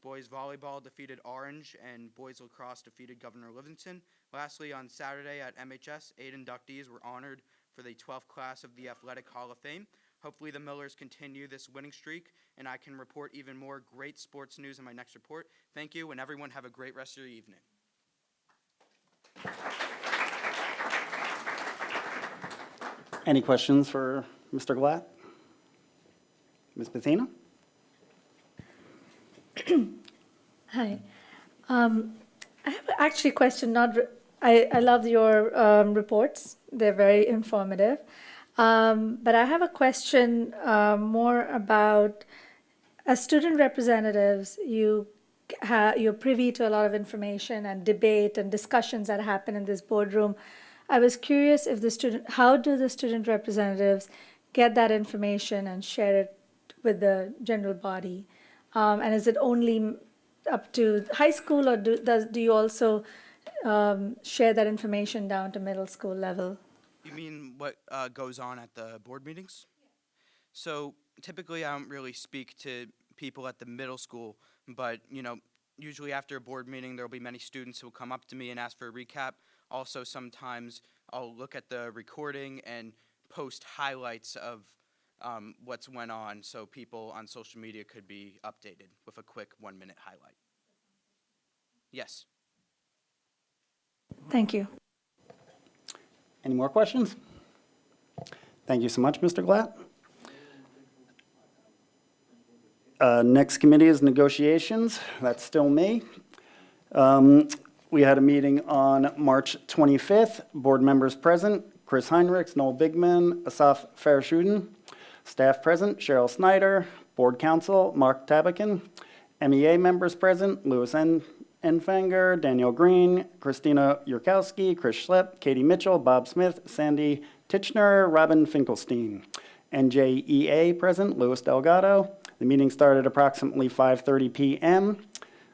Boys volleyball defeated Orange, and boys lacrosse defeated Governor Livingston. Lastly, on Saturday at MHS, 8 inductees were honored for the 12th class of the Athletic Hall of Fame. Hopefully the Millers continue this winning streak, and I can report even more great sports news in my next report. Thank you, and everyone have a great rest of your evening. Any questions for Mr. Glatt? Ms. Bethina? Hi. I have actually a question. I love your reports. They're very informative. But I have a question more about, as student representatives, you're privy to a lot of information and debate and discussions that happen in this boardroom. I was curious if how do the student representatives get that information and share it with the general body? And is it only up to high school, or do you also share that information down to middle school level? You mean what goes on at the board meetings? So typically I don't really speak to people at the middle school, but usually after a board meeting there will be many students who will come up to me and ask for a recap. Also sometimes I'll look at the recording and post highlights of what's went on so people on social media could be updated with a quick 1-minute highlight. Yes. Thank you. Any more questions? Thank you so much, Mr. Glatt. Next committee is negotiations. That's still me. We had a meeting on March 25th. Board members present: Chris Heinrichs, Noel Bigman, Asaf Farashudin. Staff present: Cheryl Snyder. Board counsel: Mark Tabakin. MEA members present: Louis Enfanger, Daniel Green, Christina Yurkowski, Chris Schlepp, Katie Mitchell, Bob Smith, Sandy Titchner, Robin Finkelstein. NJEA present: Louis Delgado. The meeting started approximately 5:30 p.m.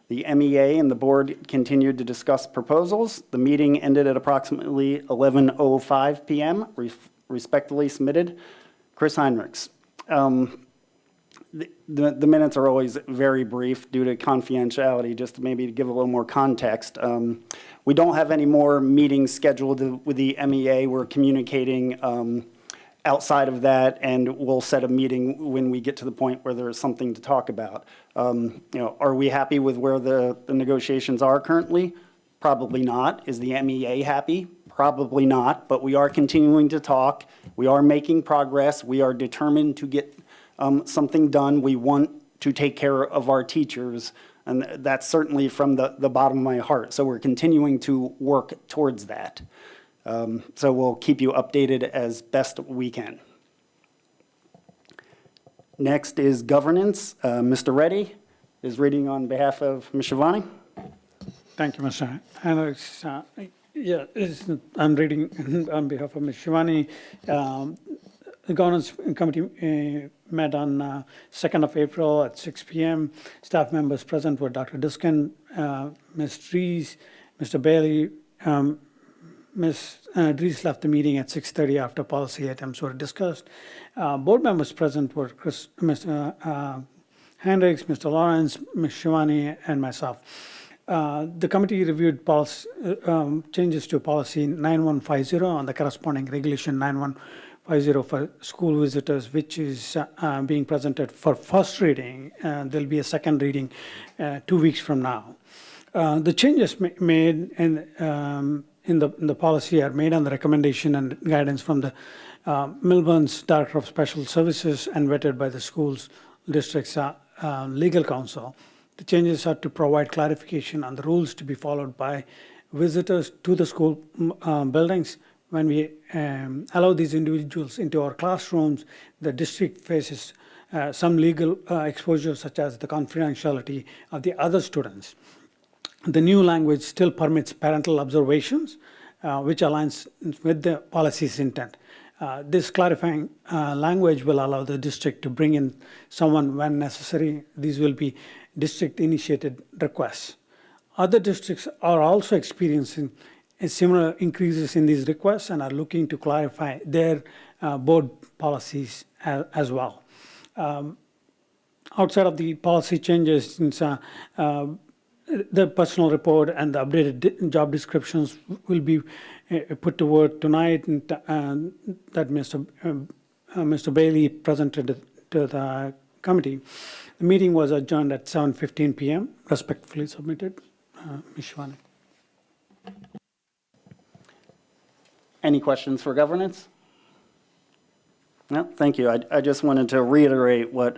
The MEA and the board continued to discuss proposals. The meeting ended at approximately 11:05 p.m. Respectfully submitted, Chris Heinrichs. The minutes are always very brief due to confidentiality. Just maybe to give a little more context, we don't have any more meetings scheduled with the MEA. We're communicating outside of that, and we'll set a meeting when we get to the point where there's something to talk about. Are we happy with where the negotiations are currently? Probably not. Is the MEA happy? Probably not, but we are continuing to talk. We are making progress. We are determined to get something done. We want to take care of our teachers, and that's certainly from the bottom of my heart. So we're continuing to work towards that. So we'll keep you updated as best we can. Next is governance. Mr. Reddy is reading on behalf of Ms. Shivani. Thank you, Mr. Hendricks. I'm reading on behalf of Ms. Shivani. The governance committee met on 2nd of April at 6 p.m. Staff members present were Dr. Diskin, Ms. Dries, Mr. Bailey. Ms. Dries left the meeting at 6:30 after policy items were discussed. Board members present were Mr. Hendricks, Mr. Lawrence, Ms. Shivani, and myself. The committee reviewed changes to policy 9150 and the corresponding regulation 9150 for school visitors, which is being presented for first reading. There'll be a second reading 2 weeks from now. The changes made in the policy are made on the recommendation and guidance from the Millburn's Director of Special Services and vetted by the school's district's legal counsel. The changes are to provide clarification on the rules to be followed by visitors to the school buildings. When we allow these individuals into our classrooms, the district faces some legal exposure, such as the confidentiality of the other students. The new language still permits parental observations, which aligns with the policy's intent. This clarifying language will allow the district to bring in someone when necessary. These will be district-initiated requests. Other districts are also experiencing similar increases in these requests and are looking to clarify their board policies as well. Outside of the policy changes, since the personal report and the updated job descriptions will be put to work tonight, and that Mr. Mr. Bailey presented it to the committee. The meeting was adjourned at 7:15 p.m. Respectfully submitted. Ms. Shivani. Any questions for governance? No, thank you. I just wanted to reiterate what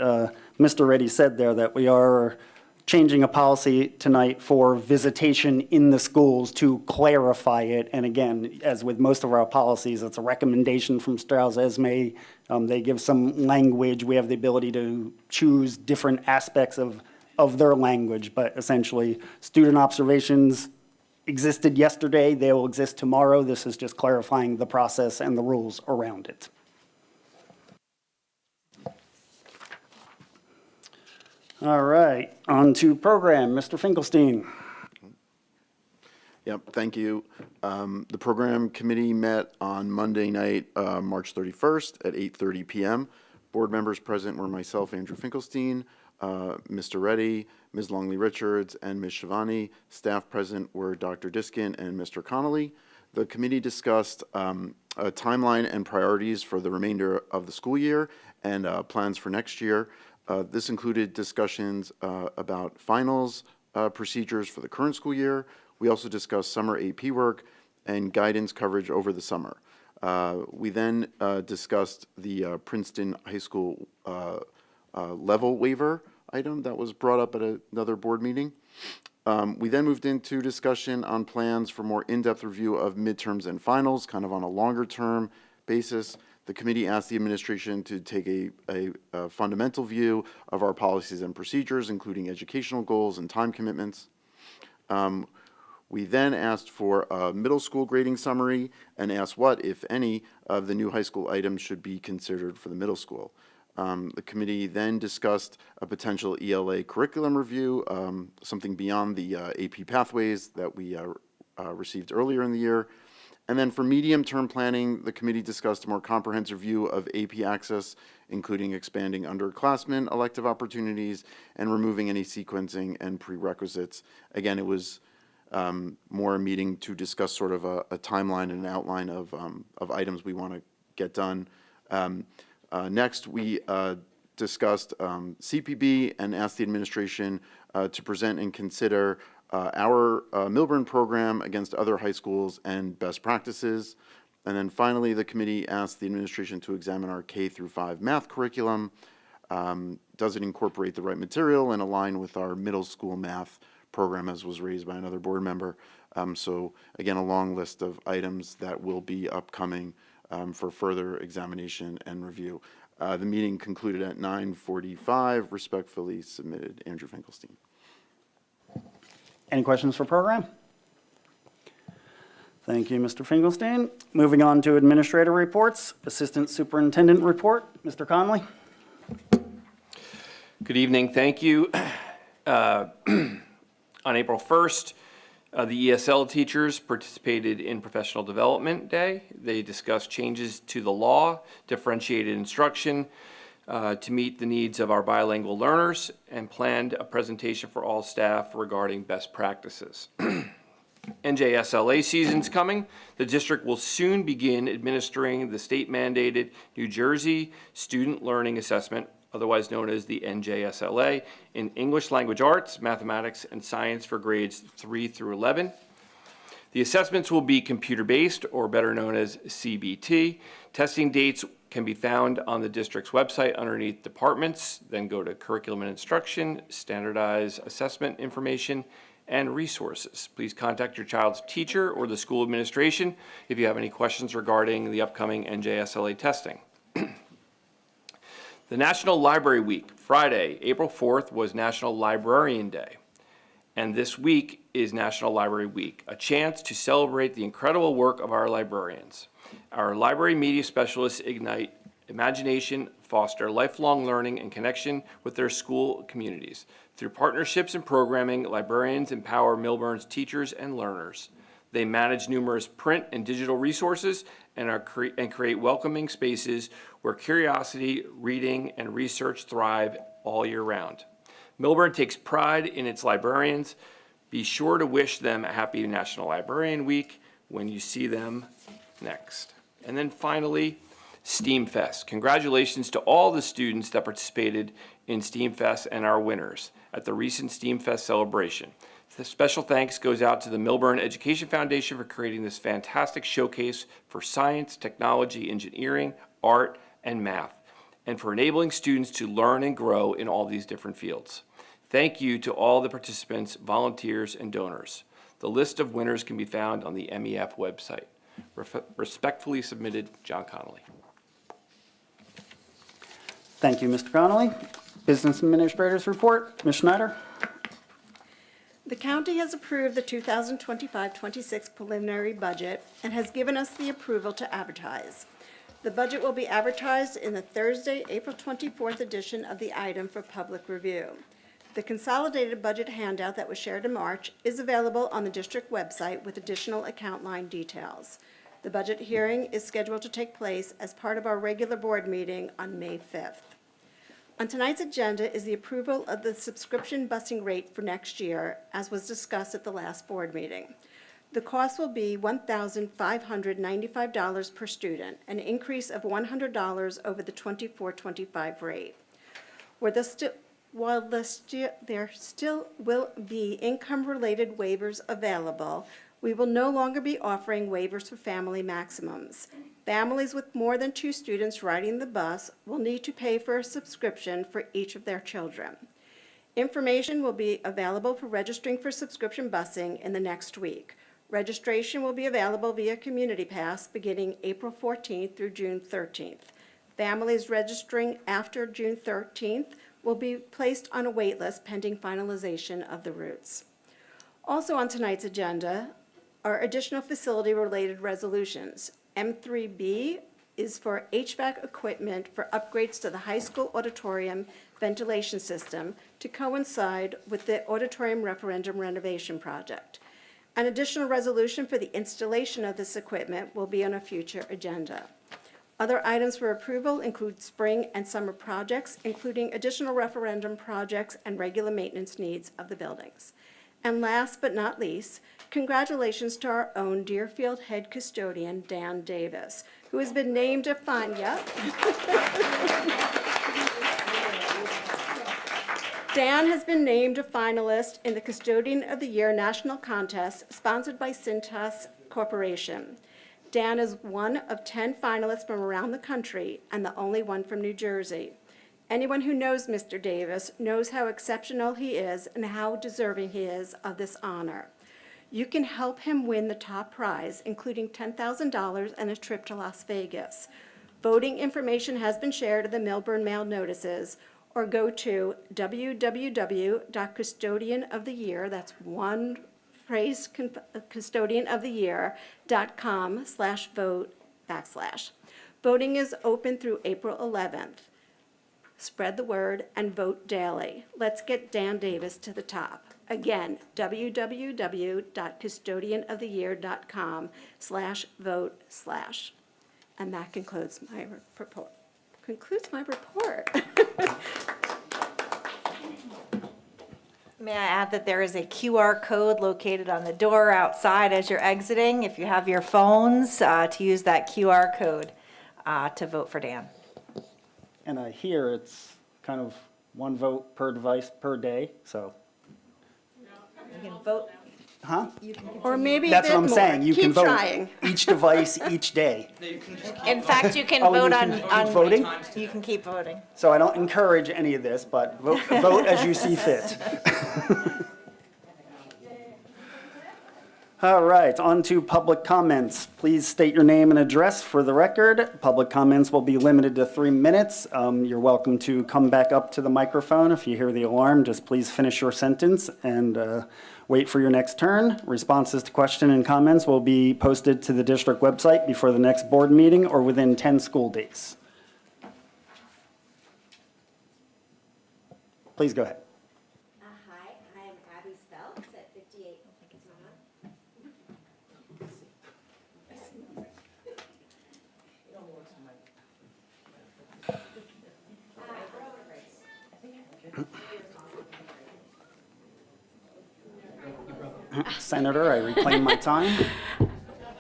Mr. Reddy said there, that we are changing a policy tonight for visitation in the schools to clarify it. And again, as with most of our policies, it's a recommendation from Strauss-Esme. They give some language. We have the ability to choose different aspects of their language, but essentially, student observations existed yesterday, they will exist tomorrow. This is just clarifying the process and the rules around it. All right, on to program. Mr. Finkelstein. Yep, thank you. The program committee met on Monday night, March 31st at 8:30 p.m. Board members present were myself, Andrew Finkelstein, Mr. Reddy, Ms. Longley-Richards, and Ms. Shivani. Staff present were Dr. Diskin and Mr. Connolly. The committee discussed a timeline and priorities for the remainder of the school year and plans for next year. This included discussions about finals procedures for the current school year. We also discussed summer AP work and guidance coverage over the summer. We then discussed the Princeton High School level waiver item that was brought up at another board meeting. We then moved into discussion on plans for more in-depth review of midterms and finals, kind of on a longer-term basis. The committee asked the administration to take a fundamental view of our policies and procedures, including educational goals and time commitments. We then asked for a middle school grading summary and asked what, if any, of the new high school items should be considered for the middle school. The committee then discussed a potential ELA curriculum review, something beyond the AP pathways that we received earlier in the year. And then for medium-term planning, the committee discussed a more comprehensive view of AP access, including expanding underclassmen elective opportunities and removing any sequencing and prerequisites. Again, it was more a meeting to discuss sort of a timeline and an outline of items we want to get done. Next, we discussed CPB and asked the administration to present and consider our Millburn program against other high schools and best practices. And then finally, the committee asked the administration to examine our K-5 math curriculum. Does it incorporate the right material and align with our middle school math program, as was raised by another board member? So again, a long list of items that will be upcoming for further examination and review. The meeting concluded at 9:45. Respectfully submitted, Andrew Finkelstein. Any questions for program? Thank you, Mr. Finkelstein. Moving on to administrator reports. Assistant Superintendent report, Mr. Conley. Good evening, thank you. On April 1st, the ESL teachers participated in Professional Development Day. They discussed changes to the law, differentiated instruction to meet the needs of our bilingual learners, and planned a presentation for all staff regarding best practices. NJSLA season's coming. The district will soon begin administering the state-mandated New Jersey Student Learning Assessment, otherwise known as the NJSLA, in English Language Arts, Mathematics, and Science for grades 3 through 11. The assessments will be computer-based, or better known as CBT. Testing dates can be found on the district's website underneath departments. Then go to Curriculum and Instruction, Standardized Assessment Information, and Resources. Please contact your child's teacher or the school administration if you have any questions regarding the upcoming NJSLA testing. The National Library Week, Friday, April 4th, was National Librarian Day. And this week is National Library Week, a chance to celebrate the incredible work of our librarians. Our library media specialists ignite imagination, foster lifelong learning and connection with their school communities. Through partnerships and programming, librarians empower Millburn's teachers and learners. They manage numerous print and digital resources and create welcoming spaces where curiosity, reading, and research thrive all year round. Millburn takes pride in its librarians. Be sure to wish them a happy National Librarian Week when you see them next. And then finally, STEAM Fest. Congratulations to all the students that participated in STEAM Fest and our winners at the recent STEAM Fest celebration. The special thanks goes out to the Millburn Education Foundation for creating this fantastic showcase for science, technology, engineering, art, and math, and for enabling students to learn and grow in all these different fields. Thank you to all the participants, volunteers, and donors. The list of winners can be found on the MEF website. Respectfully submitted, John Connolly. Thank you, Mr. Connolly. Business Administrator's Report, Ms. Schneider. The county has approved the 2025-26 preliminary budget and has given us the approval to advertise. The budget will be advertised in the Thursday, April 24th edition of the item for public review. The consolidated budget handout that was shared in March is available on the district website with additional account line details. The budget hearing is scheduled to take place as part of our regular board meeting on May 5th. On tonight's agenda is the approval of the subscription busing rate for next year, as was discussed at the last board meeting. The cost will be $1,595 per student, an increase of $100 over the 24-25 rate. While there still will be income-related waivers available, we will no longer be offering waivers for family maximums. Families with more than 2 students riding the bus will need to pay for a subscription for each of their children. Information will be available for registering for subscription busing in the next week. Registration will be available via Community Pass beginning April 14th through June 13th. Families registering after June 13th will be placed on a wait list pending finalization of the routes. Also on tonight's agenda are additional facility-related resolutions. M3B is for HVAC equipment for upgrades to the high school auditorium ventilation system to coincide with the auditorium referendum renovation project. An additional resolution for the installation of this equipment will be on a future agenda. Other items for approval include spring and summer projects, including additional referendum projects and regular maintenance needs of the buildings. And last but not least, congratulations to our own Deerfield head custodian, Dan Davis, who has been named a Dan has been named a finalist in the Custodian of the Year National Contest sponsored by Cintas Corporation. Dan is one of 10 finalists from around the country and the only one from New Jersey. Anyone who knows Mr. Davis knows how exceptional he is and how deserving he is of this honor. You can help him win the top prize, including $10,000 and a trip to Las Vegas. Voting information has been shared in the Millburn mail notices, or go to www.custodianoftheyear, that's one phrase, custodianoftheyear.com/vote/. Voting is open through April 11th. Spread the word and vote daily. Let's get Dan Davis to the top. Again, www.custodianoftheyear.com/vote/. And that concludes my report. May I add that there is a QR code located on the door outside as you're exiting, if you have your phones, to use that QR code to vote for Dan. And I hear it's kind of one vote per device per day, so. You can vote. Huh? Or maybe a That's bit what I'm more. saying. You can Keep vote trying. each device each day. In fact, you can Oh, vote you on, can keep voting? you can keep voting. So I don't encourage any of this, but vote as you see fit. All right, on to public comments. Please state your name and address for the record. Public comments will be limited to 3 minutes. You're welcome to come back up to the microphone. If you hear the alarm, just please finish your sentence and wait for your next turn. Responses to questions and comments will be posted to the district website before the next board meeting or within 10 school days. Please go ahead. Hi, I'm Abby Spelks at 58. Senator, I reclaim my time.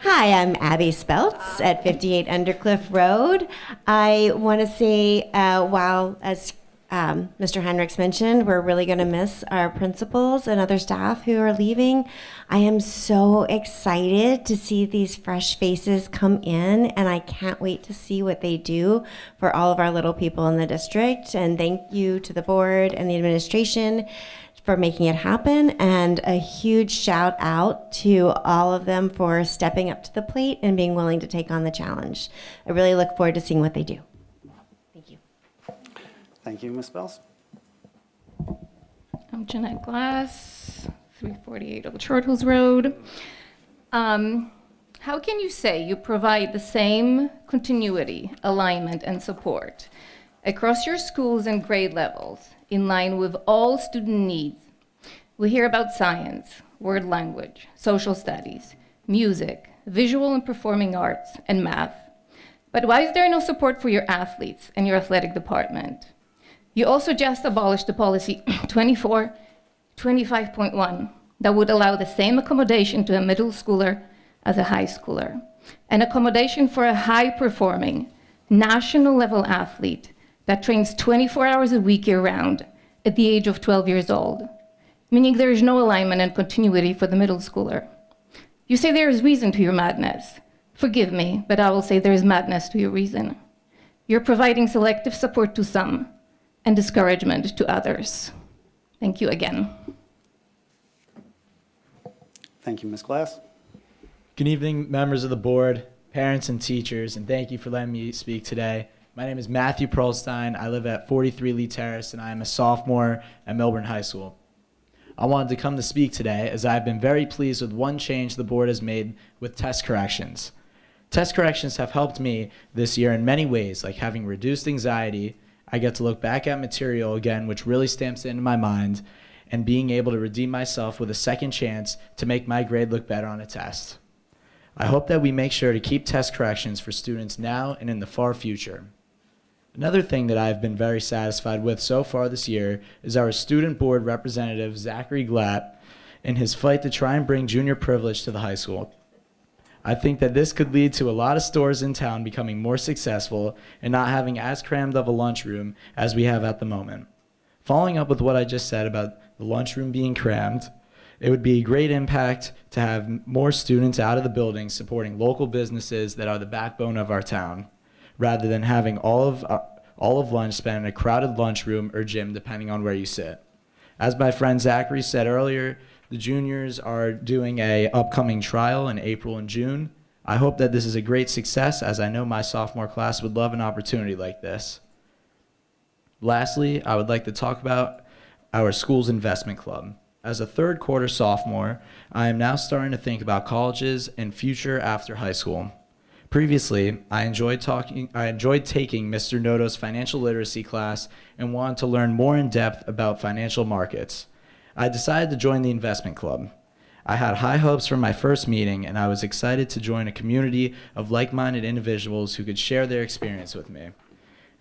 Hi, I'm Abby Speltz at 58 Undercliff Road. I want to say, while, as Mr. Hendricks mentioned, we're really going to miss our principals and other staff who are leaving. I am so excited to see these fresh faces come in, and I can't wait to see what they do for all of our little people in the district. And thank you to the board and the administration for making it happen, and a huge shout out to all of them for stepping up to the plate and being willing to take on the challenge. I really look forward to seeing what they do. Thank you. Thank you, Ms. Bells. I'm Jeanette Glass, 348 Old Short Hills Road. How can you say you provide the same continuity, alignment, and support across your schools and grade levels in line with all student needs? We hear about science, word language, social studies, music, visual and performing arts, and math. But why is there no support for your athletes and your athletic department? You also just abolished the policy 2425.1 that would allow the same accommodation to a middle schooler as a high schooler, an accommodation for a high-performing, national-level athlete that trains 24 hours a week year-round at the age of 12 years old, meaning there is no alignment and continuity for the middle schooler. You say there is reason to your madness. Forgive me, but I will say there is madness to your reason. You're providing selective support to some and discouragement to others. Thank you again. Thank you, Ms. Glass. Good evening, members of the board, parents, and teachers, and thank you for letting me speak today. My name is Matthew Perlstein. I live at 43 Lee Terrace, and I am a sophomore at Millburn High School. I wanted to come to speak today as I've been very pleased with one change the board has made with test corrections. Test corrections have helped me this year in many ways, like having reduced anxiety. I get to look back at material again, which really stamps it into my mind, and being able to redeem myself with a second chance to make my grade look better on a test. I hope that we make sure to keep test corrections for students now and in the far future. Another thing that I've been very satisfied with so far this year is our student board representative, Zachary Glatt, in his fight to try and bring junior privilege to the high school. I think that this could lead to a lot of stores in town becoming more successful and not having as crammed of a lunchroom as we have at the moment. Following up with what I just said about the lunchroom being crammed, it would be a great impact to have more students out of the building supporting local businesses that are the backbone of our town, rather than having all of lunch spent in a crowded lunchroom or gym, depending on where you sit. As my friend Zachary said earlier, the juniors are doing a upcoming trial in April and June. I hope that this is a great success, as I know my sophomore class would love an opportunity like this. Lastly, I would like to talk about our school's investment club. As a third quarter sophomore, I am now starting to think about colleges and future after high school. Previously, I enjoyed taking Mr. Noto's financial literacy class and wanted to learn more in depth about financial markets. I decided to join the investment club. I had high hopes from my first meeting, and I was excited to join a community of like-minded individuals who could share their experience with me.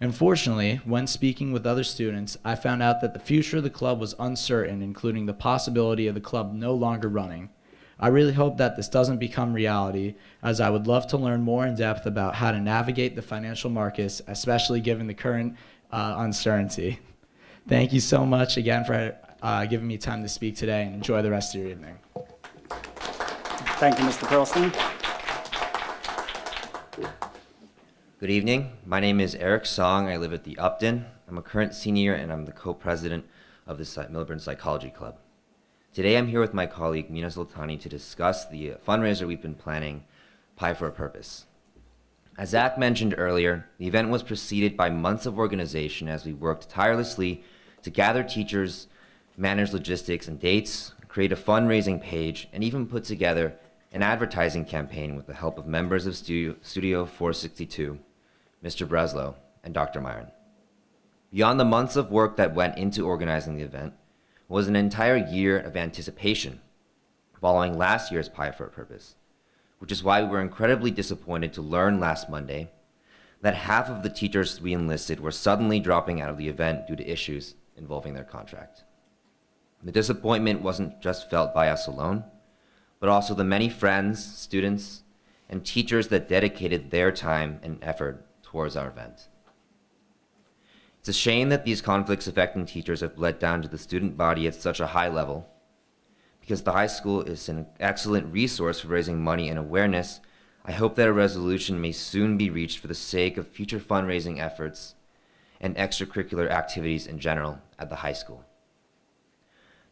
Unfortunately, when speaking with other students, I found out that the future of the club was uncertain, including the possibility of the club no longer running. I really hope that this doesn't become reality, as I would love to learn more in depth about how to navigate the financial markets, especially given the current uncertainty. Thank you so much again for giving me time to speak today, and enjoy the rest of your evening. Thank you, Mr. Perlstein. Good evening. My name is Eric Song. I live at the Upton. I'm a current senior, and I'm the co-president of the Millburn Psychology Club. Today, I'm here with my colleague, Mina Sultani, to discuss the fundraiser we've been planning, Pie for a Purpose. As Zach mentioned earlier, the event was preceded by months of organization as we worked tirelessly to gather teachers, manage logistics and dates, create a fundraising page, and even put together an advertising campaign with the help of members of Studio 462, Mr. Breslow, and Dr. Myron. Beyond the months of work that went into organizing the event was an entire year of anticipation following last year's Pie for a Purpose, which is why we were incredibly disappointed to learn last Monday that half of the teachers we enlisted were suddenly dropping out of the event due to issues involving their contract. The disappointment wasn't just felt by us alone, but also the many friends, students, and teachers that dedicated their time and effort towards our event. It's a shame that these conflicts affecting teachers have bled down to the student body at such a high level, because the high school is an excellent resource for raising money and awareness. I hope that a resolution may soon be reached for the sake of future fundraising efforts and extracurricular activities in general at the high school.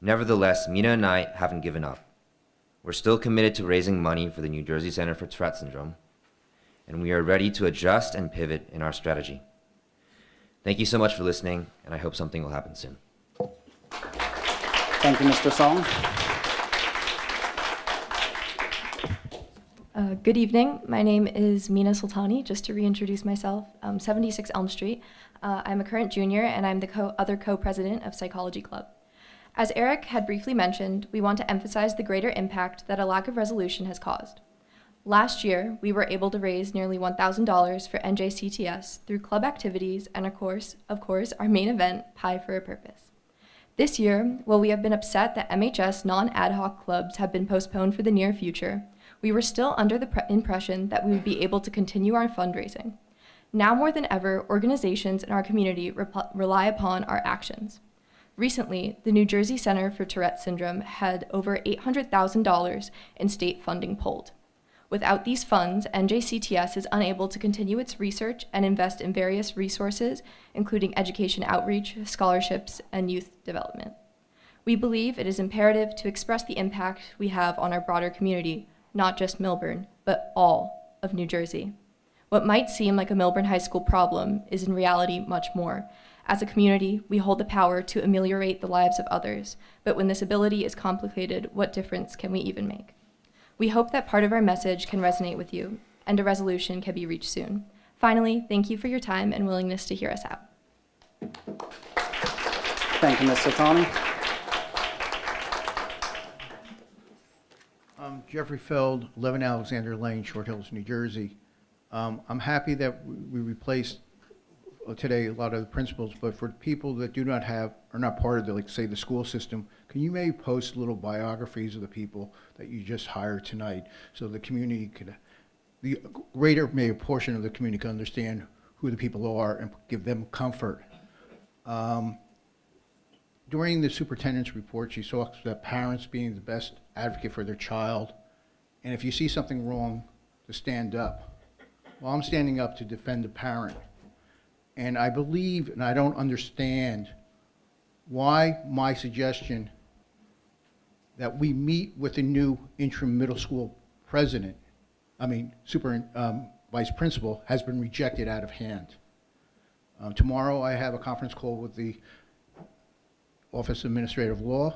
Nevertheless, Mina and I haven't given up. We're still committed to raising money for the New Jersey Center for Tourette Syndrome, and we are ready to adjust and pivot in our strategy. Thank you so much for listening, and I hope something will happen soon. Thank you, Mr. Song. Good evening. My name is Mina Sultani. Just to reintroduce myself, 76 Elm Street. I'm a current junior, and I'm the other co-president of Psychology Club. As Eric had briefly mentioned, we want to emphasize the greater impact that a lack of resolution has caused. Last year, we were able to raise nearly $1,000 for NJCTS through club activities and, of course, our main event, Pie for a Purpose. This year, while we have been upset that MHS non-ad hoc clubs have been postponed for the near future, we were still under the impression that we would be able to continue our fundraising. Now more than ever, organizations in our community rely upon our actions. Recently, the New Jersey Center for Tourette Syndrome had over $800,000 in state funding pulled. Without these funds, NJCTS is unable to continue its research and invest in various resources, including education outreach, scholarships, and youth development. We believe it is imperative to express the impact we have on our broader community, not just Millburn, but all of New Jersey. What might seem like a Millburn High School problem is in reality much more. As a community, we hold the power to ameliorate the lives of others, but when this ability is complicated, what difference can we even make? We hope that part of our message can resonate with you, and a resolution can be reached soon. Finally, thank you for your time and willingness to hear us out. Thank you, Ms. Sultani. Jeffrey Feld, 11 Alexander Lane, Short Hills, New Jersey. I'm happy that we replaced today a lot of the principals, but for people that do not have, are not part of the, like say, the school system, can you maybe post little biographies of the people that you just hired tonight so the community could, the greater maybe portion of the community can understand who the people are and give them comfort. During the superintendent's report, she talks about parents being the best advocate for their child, and if you see something wrong, to stand up. Well, I'm standing up to defend the parent. And I believe, and I don't understand why my suggestion that we meet with the new interim middle school president, vice principal, has been rejected out of hand. Tomorrow I have a conference call with the Office of Administrative Law.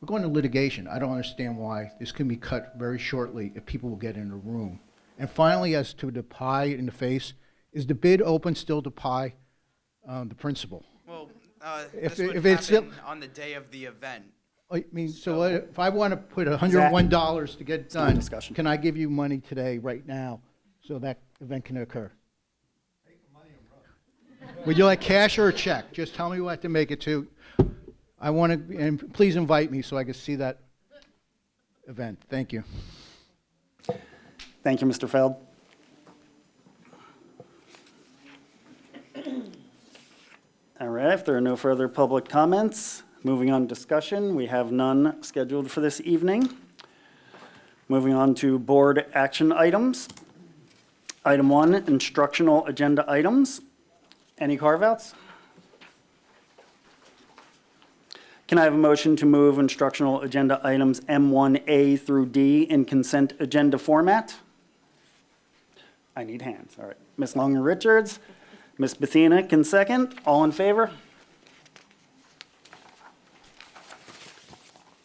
We're going to litigation. I don't understand why this can be cut very shortly if people will get in a room. And finally, as to the pie in the face, is the bid open still to pie the principal? Well, if this would it's happen on the day of the event. I mean, so if I want to put $101 to get it done, can I give you money today, right now, so that event can occur? Would you like cash or a check? Just tell me what to make it to. I want to, and please invite me so I can see that event. Thank you. Thank you, Mr. Feld. All right, if there are no further public comments, moving on to discussion, we have none scheduled for this evening. Moving on to board action items. Item 1, instructional agenda items. Any carve-outs? Can I have a motion to move instructional agenda items M1A through D in consent agenda format? I need hands. All right. Ms. Longer-Richards, Ms. Bethina can second. All in favor?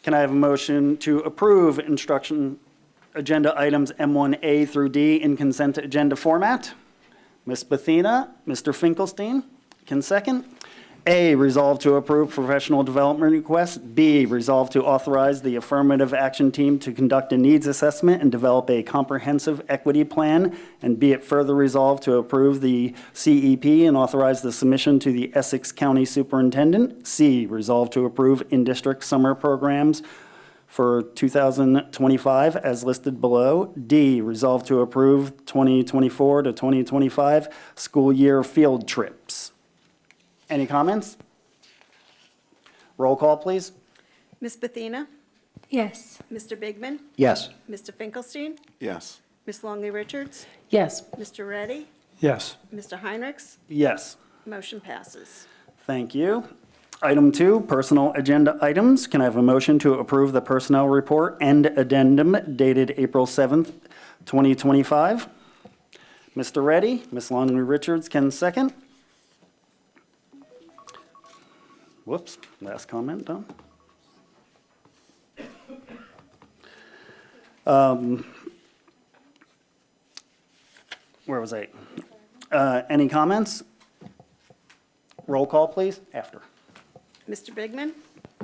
Can I have a motion to approve instruction agenda items M1A through D in consent agenda format? Ms. Bethina, Mr. Finkelstein can second. A, resolve to approve professional development request. B, resolve to authorize the affirmative action team to conduct a needs assessment and develop a comprehensive equity plan. And be it further resolved to approve the CEP and authorize the submission to the Essex County Superintendent. C, resolve to approve in-district summer programs for 2025 as listed below. D, resolve to approve 2024 to 2025 school year field trips. Any comments? Roll call, please. Ms. Bethina? Yes. Mr. Bigman? Yes. Mr. Finkelstein? Yes. Ms. Longley Richards? Yes. Mr. Reddy? Yes. Mr. Heinrichs? Yes. Motion passes. Thank you. Item 2, personal agenda items. Can I have a motion to approve the personnel report and addendum dated April 7th, 2025? Mr. Reddy, Ms. Longley Richards can second. Whoops, last comment done. Where was I? Any comments? Roll call, please, after. Mr. Bigman?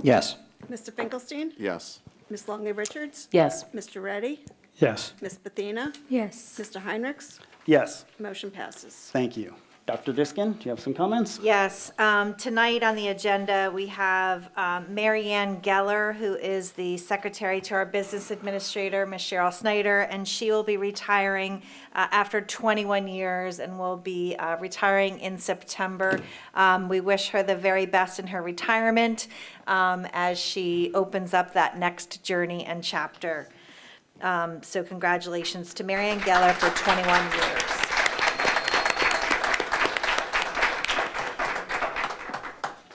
Yes. Mr. Finkelstein? Yes. Ms. Longley Richards? Yes. Mr. Reddy? Yes. Ms. Bethina? Yes. Mr. Heinrichs? Yes, Motion passes. thank you. Dr. Diskin, do you have some comments? Yes, tonight on the agenda, we have Mary Ann Geller, who is the secretary to our business administrator, Ms. Cheryl Snyder, and she will be retiring after 21 years and will be retiring in September. We wish her the very best in her retirement as she opens up that next journey and chapter. So congratulations to Mary Ann Geller for 21 years.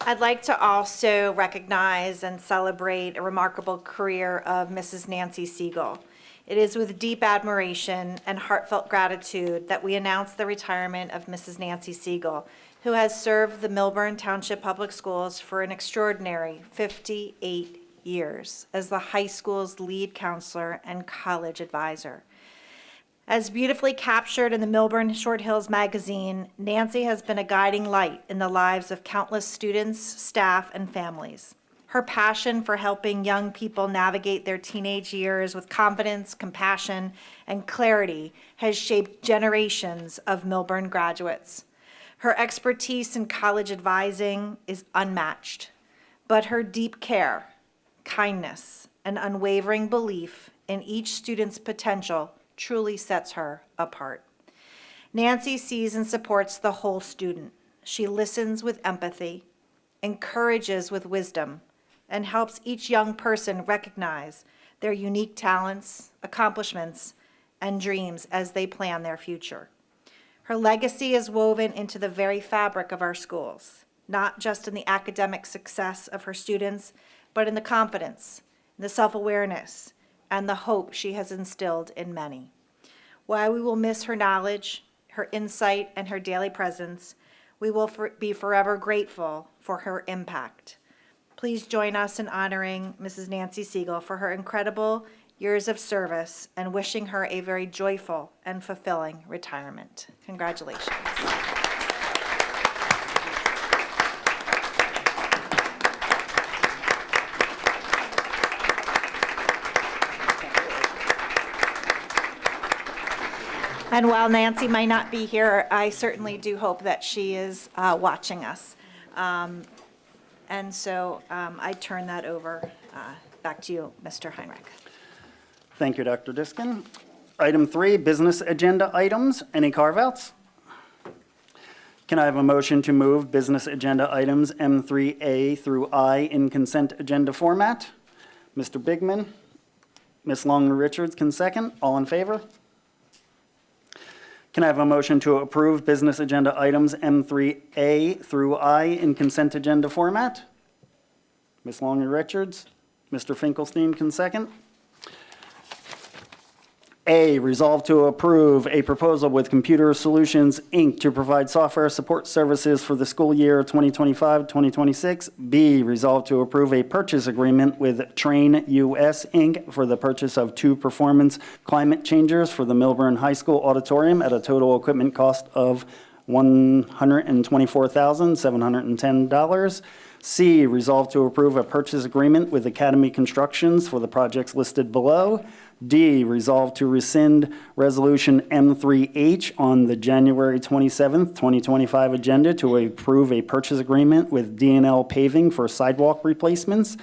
I'd like to also recognize and celebrate a remarkable career of Mrs. Nancy Siegel. It is with deep admiration and heartfelt gratitude that we announce the retirement of Mrs. Nancy Siegel, who has served the Millburn Township Public Schools for an extraordinary 58 years as the high school's lead counselor and college advisor. As beautifully captured in the Millburn Short Hills magazine, Nancy has been a guiding light in the lives of countless students, staff, and families. Her passion for helping young people navigate their teenage years with confidence, compassion, and clarity has shaped generations of Millburn graduates. Her expertise in college advising is unmatched, but her deep care, kindness, and unwavering belief in each student's potential truly sets her apart. Nancy sees and supports the whole student. She listens with empathy, encourages with wisdom, and helps each young person recognize their unique talents, accomplishments, and dreams as they plan their future. Her legacy is woven into the very fabric of our schools, not just in the academic success of her students, but in the confidence, the self-awareness, and the hope she has instilled in many. While we will miss her knowledge, her insight, and her daily presence, we will be forever grateful for her impact. Please join us in honoring Mrs. Nancy Siegel for her incredible years of service and wishing her a very joyful and fulfilling retirement. Congratulations. And while Nancy might not be here, I certainly do hope that she is watching us. And so I turn that over back to you, Mr. Heinrich. Thank you, Dr. Diskin. Item 3, business agenda items. Any carve-outs? Can I have a motion to move business agenda items M3A through I in consent agenda format? Mr. Bigman, Ms. Longley Richards can second. All in favor? Can I have a motion to approve business agenda items M3A through I in consent agenda format? Ms. Longley Richards, Mr. Finkelstein can second. A, resolve to approve a proposal with Computer Solutions, Inc. to provide software support services for the school year 2025-2026. B, resolve to approve a purchase agreement with Train US, Inc. for the purchase of 2 performance climate changers for the Millburn High School auditorium at a total equipment cost of $124,710. C, resolve to approve a purchase agreement with Academy Constructions for the projects listed below. D, resolve to rescind Resolution M3H on the January 27th, 2025 agenda to approve a purchase agreement with D&L Paving for sidewalk replacements.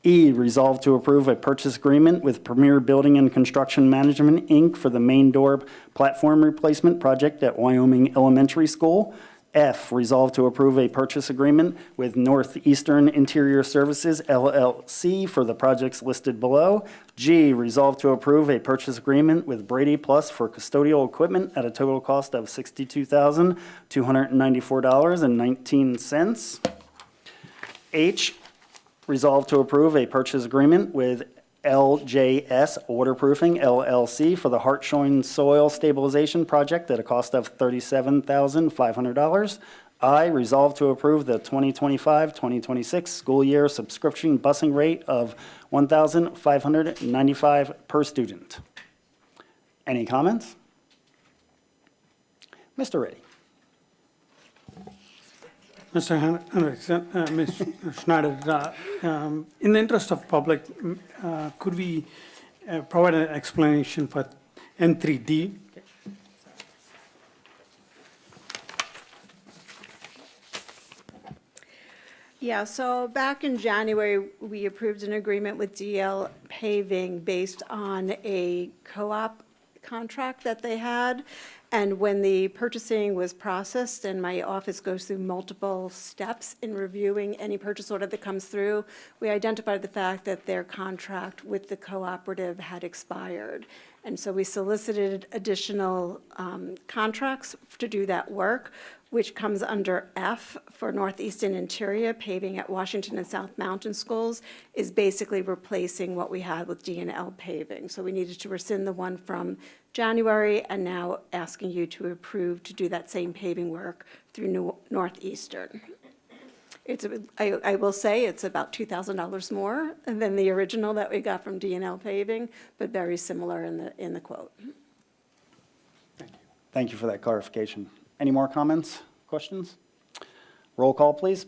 E, resolve to approve a purchase agreement with Premier Building and Construction Management, Inc. for the main door platform replacement project at Wyoming Elementary School. F, resolve to approve a purchase agreement with Northeastern Interior Services, LLC, for the projects listed below. G, resolve to approve a purchase agreement with Brady Plus for custodial equipment at a total cost of $62,294.19. H, resolve to approve a purchase agreement with LJS Waterproofing LLC for the Hartshorn Soil Stabilization Project at a cost of $37,500. I, resolve to approve the 2025-2026 school year subscription busing rate of $1,595 per student. Any comments? Mr. Reddy. Mr. Henriksen, Ms. Schneider, in the interest of public, could we provide an explanation for N3D? Yeah, so back in January, we approved an agreement with DL Paving based on a co-op contract that they had. And when the purchasing was processed, and my office goes through multiple steps in reviewing any purchase order that comes through, we identified the fact that their contract with the cooperative had expired. And so we solicited additional contracts to do that work, which comes under F for Northeastern Interior Paving at Washington and South Mountain Schools, is basically replacing what we had with D&L Paving. So we needed to rescind the one from January, and now asking you to approve to do that same paving work through Northeastern. I will say it's about $2,000 more than the original that we got from D&L Paving, but very similar in the quote. Thank you for that clarification. Any more comments, questions? Roll call, please.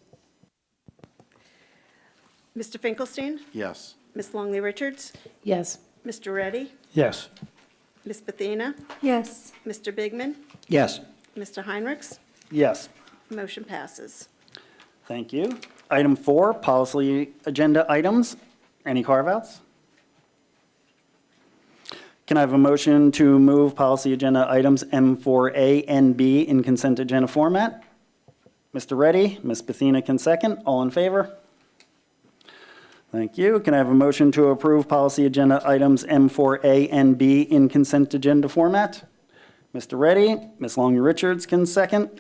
Mr. Finkelstein? Yes. Ms. Longley Richards? Yes. Mr. Reddy? Yes. Ms. Bethina? Yes. Mr. Bigman? Yes. Mr. Heinrichs? Yes. Motion passes. Thank you. Item 4, policy agenda items. Any carve-outs? Can I have a motion to move policy agenda items M4A and B in consent agenda format? Mr. Reddy, Ms. Bethina can second. All in favor? Thank you. Can I have a motion to approve policy agenda items M4A and B in consent agenda format? Mr. Reddy, Ms. Longley Richards can second.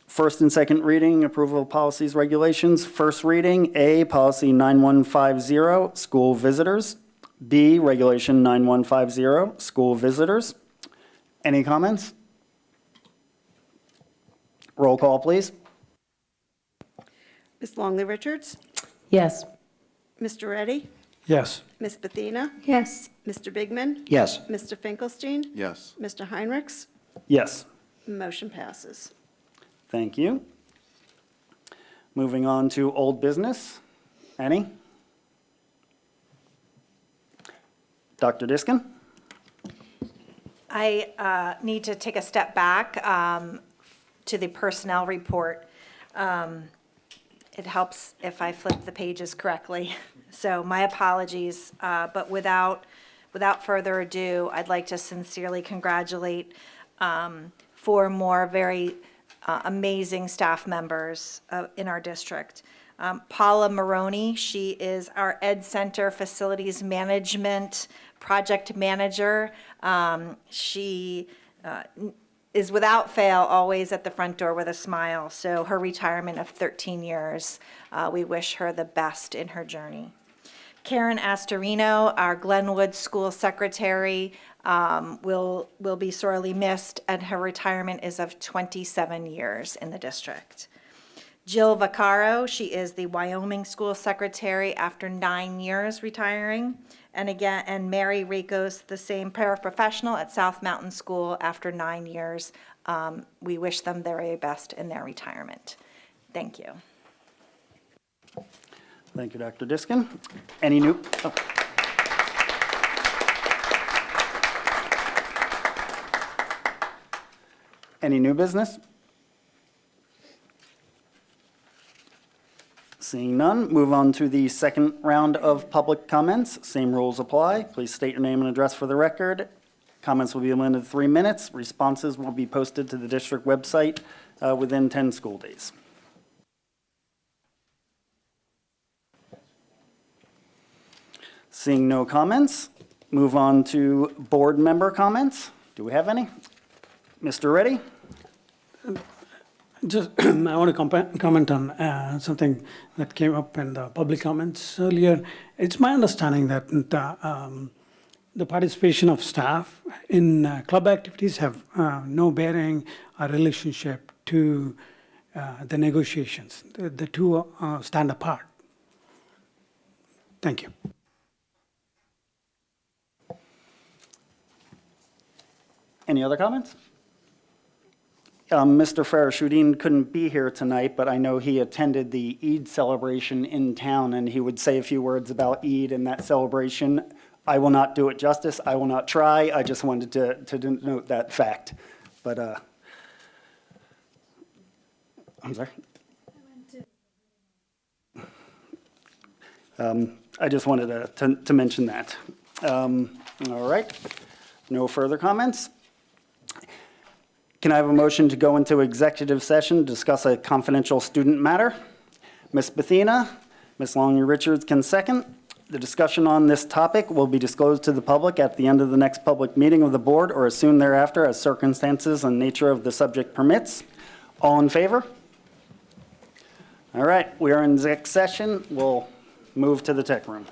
First and second reading, approval of policies, regulations. First reading, A, policy 9150, school visitors. B, regulation 9150, school visitors. Any comments? Roll call, please. Ms. Longley Richards? Yes. Mr. Reddy? Yes. Ms. Bethina? Yes. Mr. Bigman? Yes. Mr. Finkelstein? Yes. Mr. Heinrichs? Yes. Motion passes. Thank you. Moving on to old business. Any? Dr. Diskin? I need to take a step back to the personnel report. It helps if I flip the pages correctly. So my apologies, but without further ado, I'd like to sincerely congratulate 4 more very amazing staff members in our district. Paula Maroney, she is our Ed Center Facilities Management Project Manager. She is without fail always at the front door with a smile. So her retirement of 13 years, we wish her the best in her journey. Karen Astorino, our Glenwood School Secretary, will be sorely missed, and her retirement is of 27 years in the district. Jill Vaccaro, she is the Wyoming School Secretary after 9 years retiring. And Mary Ricos, the same paraprofessional at South Mountain School after 9 years. We wish them the very best in their retirement. Thank you. Thank you, Dr. Diskin. Any new? Oh. Any new business? Seeing none, move on to the second round of public comments. Same rules apply. Please state your name and address for the record. Comments will be limited to 3 minutes. Responses will be posted to the district website within 10 school days. Seeing no comments, move on to board member comments. Do we have any? Mr. Reddy? Just, I want to comment on something that came up in the public comments earlier. It's my understanding that the participation of staff in club activities have no bearing or relationship to the negotiations. The two stand apart. Thank you. Any other comments? Mr. Farashudin couldn't be here tonight, but I know he attended the Eid celebration in town, and he would say a few words about Eid and that celebration. I will not do it justice. I will not try. I just wanted to denote that fact. But, I'm sorry? I just wanted to mention that. All right. No further comments. Can I have a motion to go into executive session to discuss a confidential student matter? Ms. Bethina, Ms. Longley-Richards can second. The discussion on this topic will be disclosed to the public at the end of the next public meeting of the board or as soon thereafter as circumstances and nature of the subject permits. All in favor? All right, we are in exec session. We'll move to the tech room.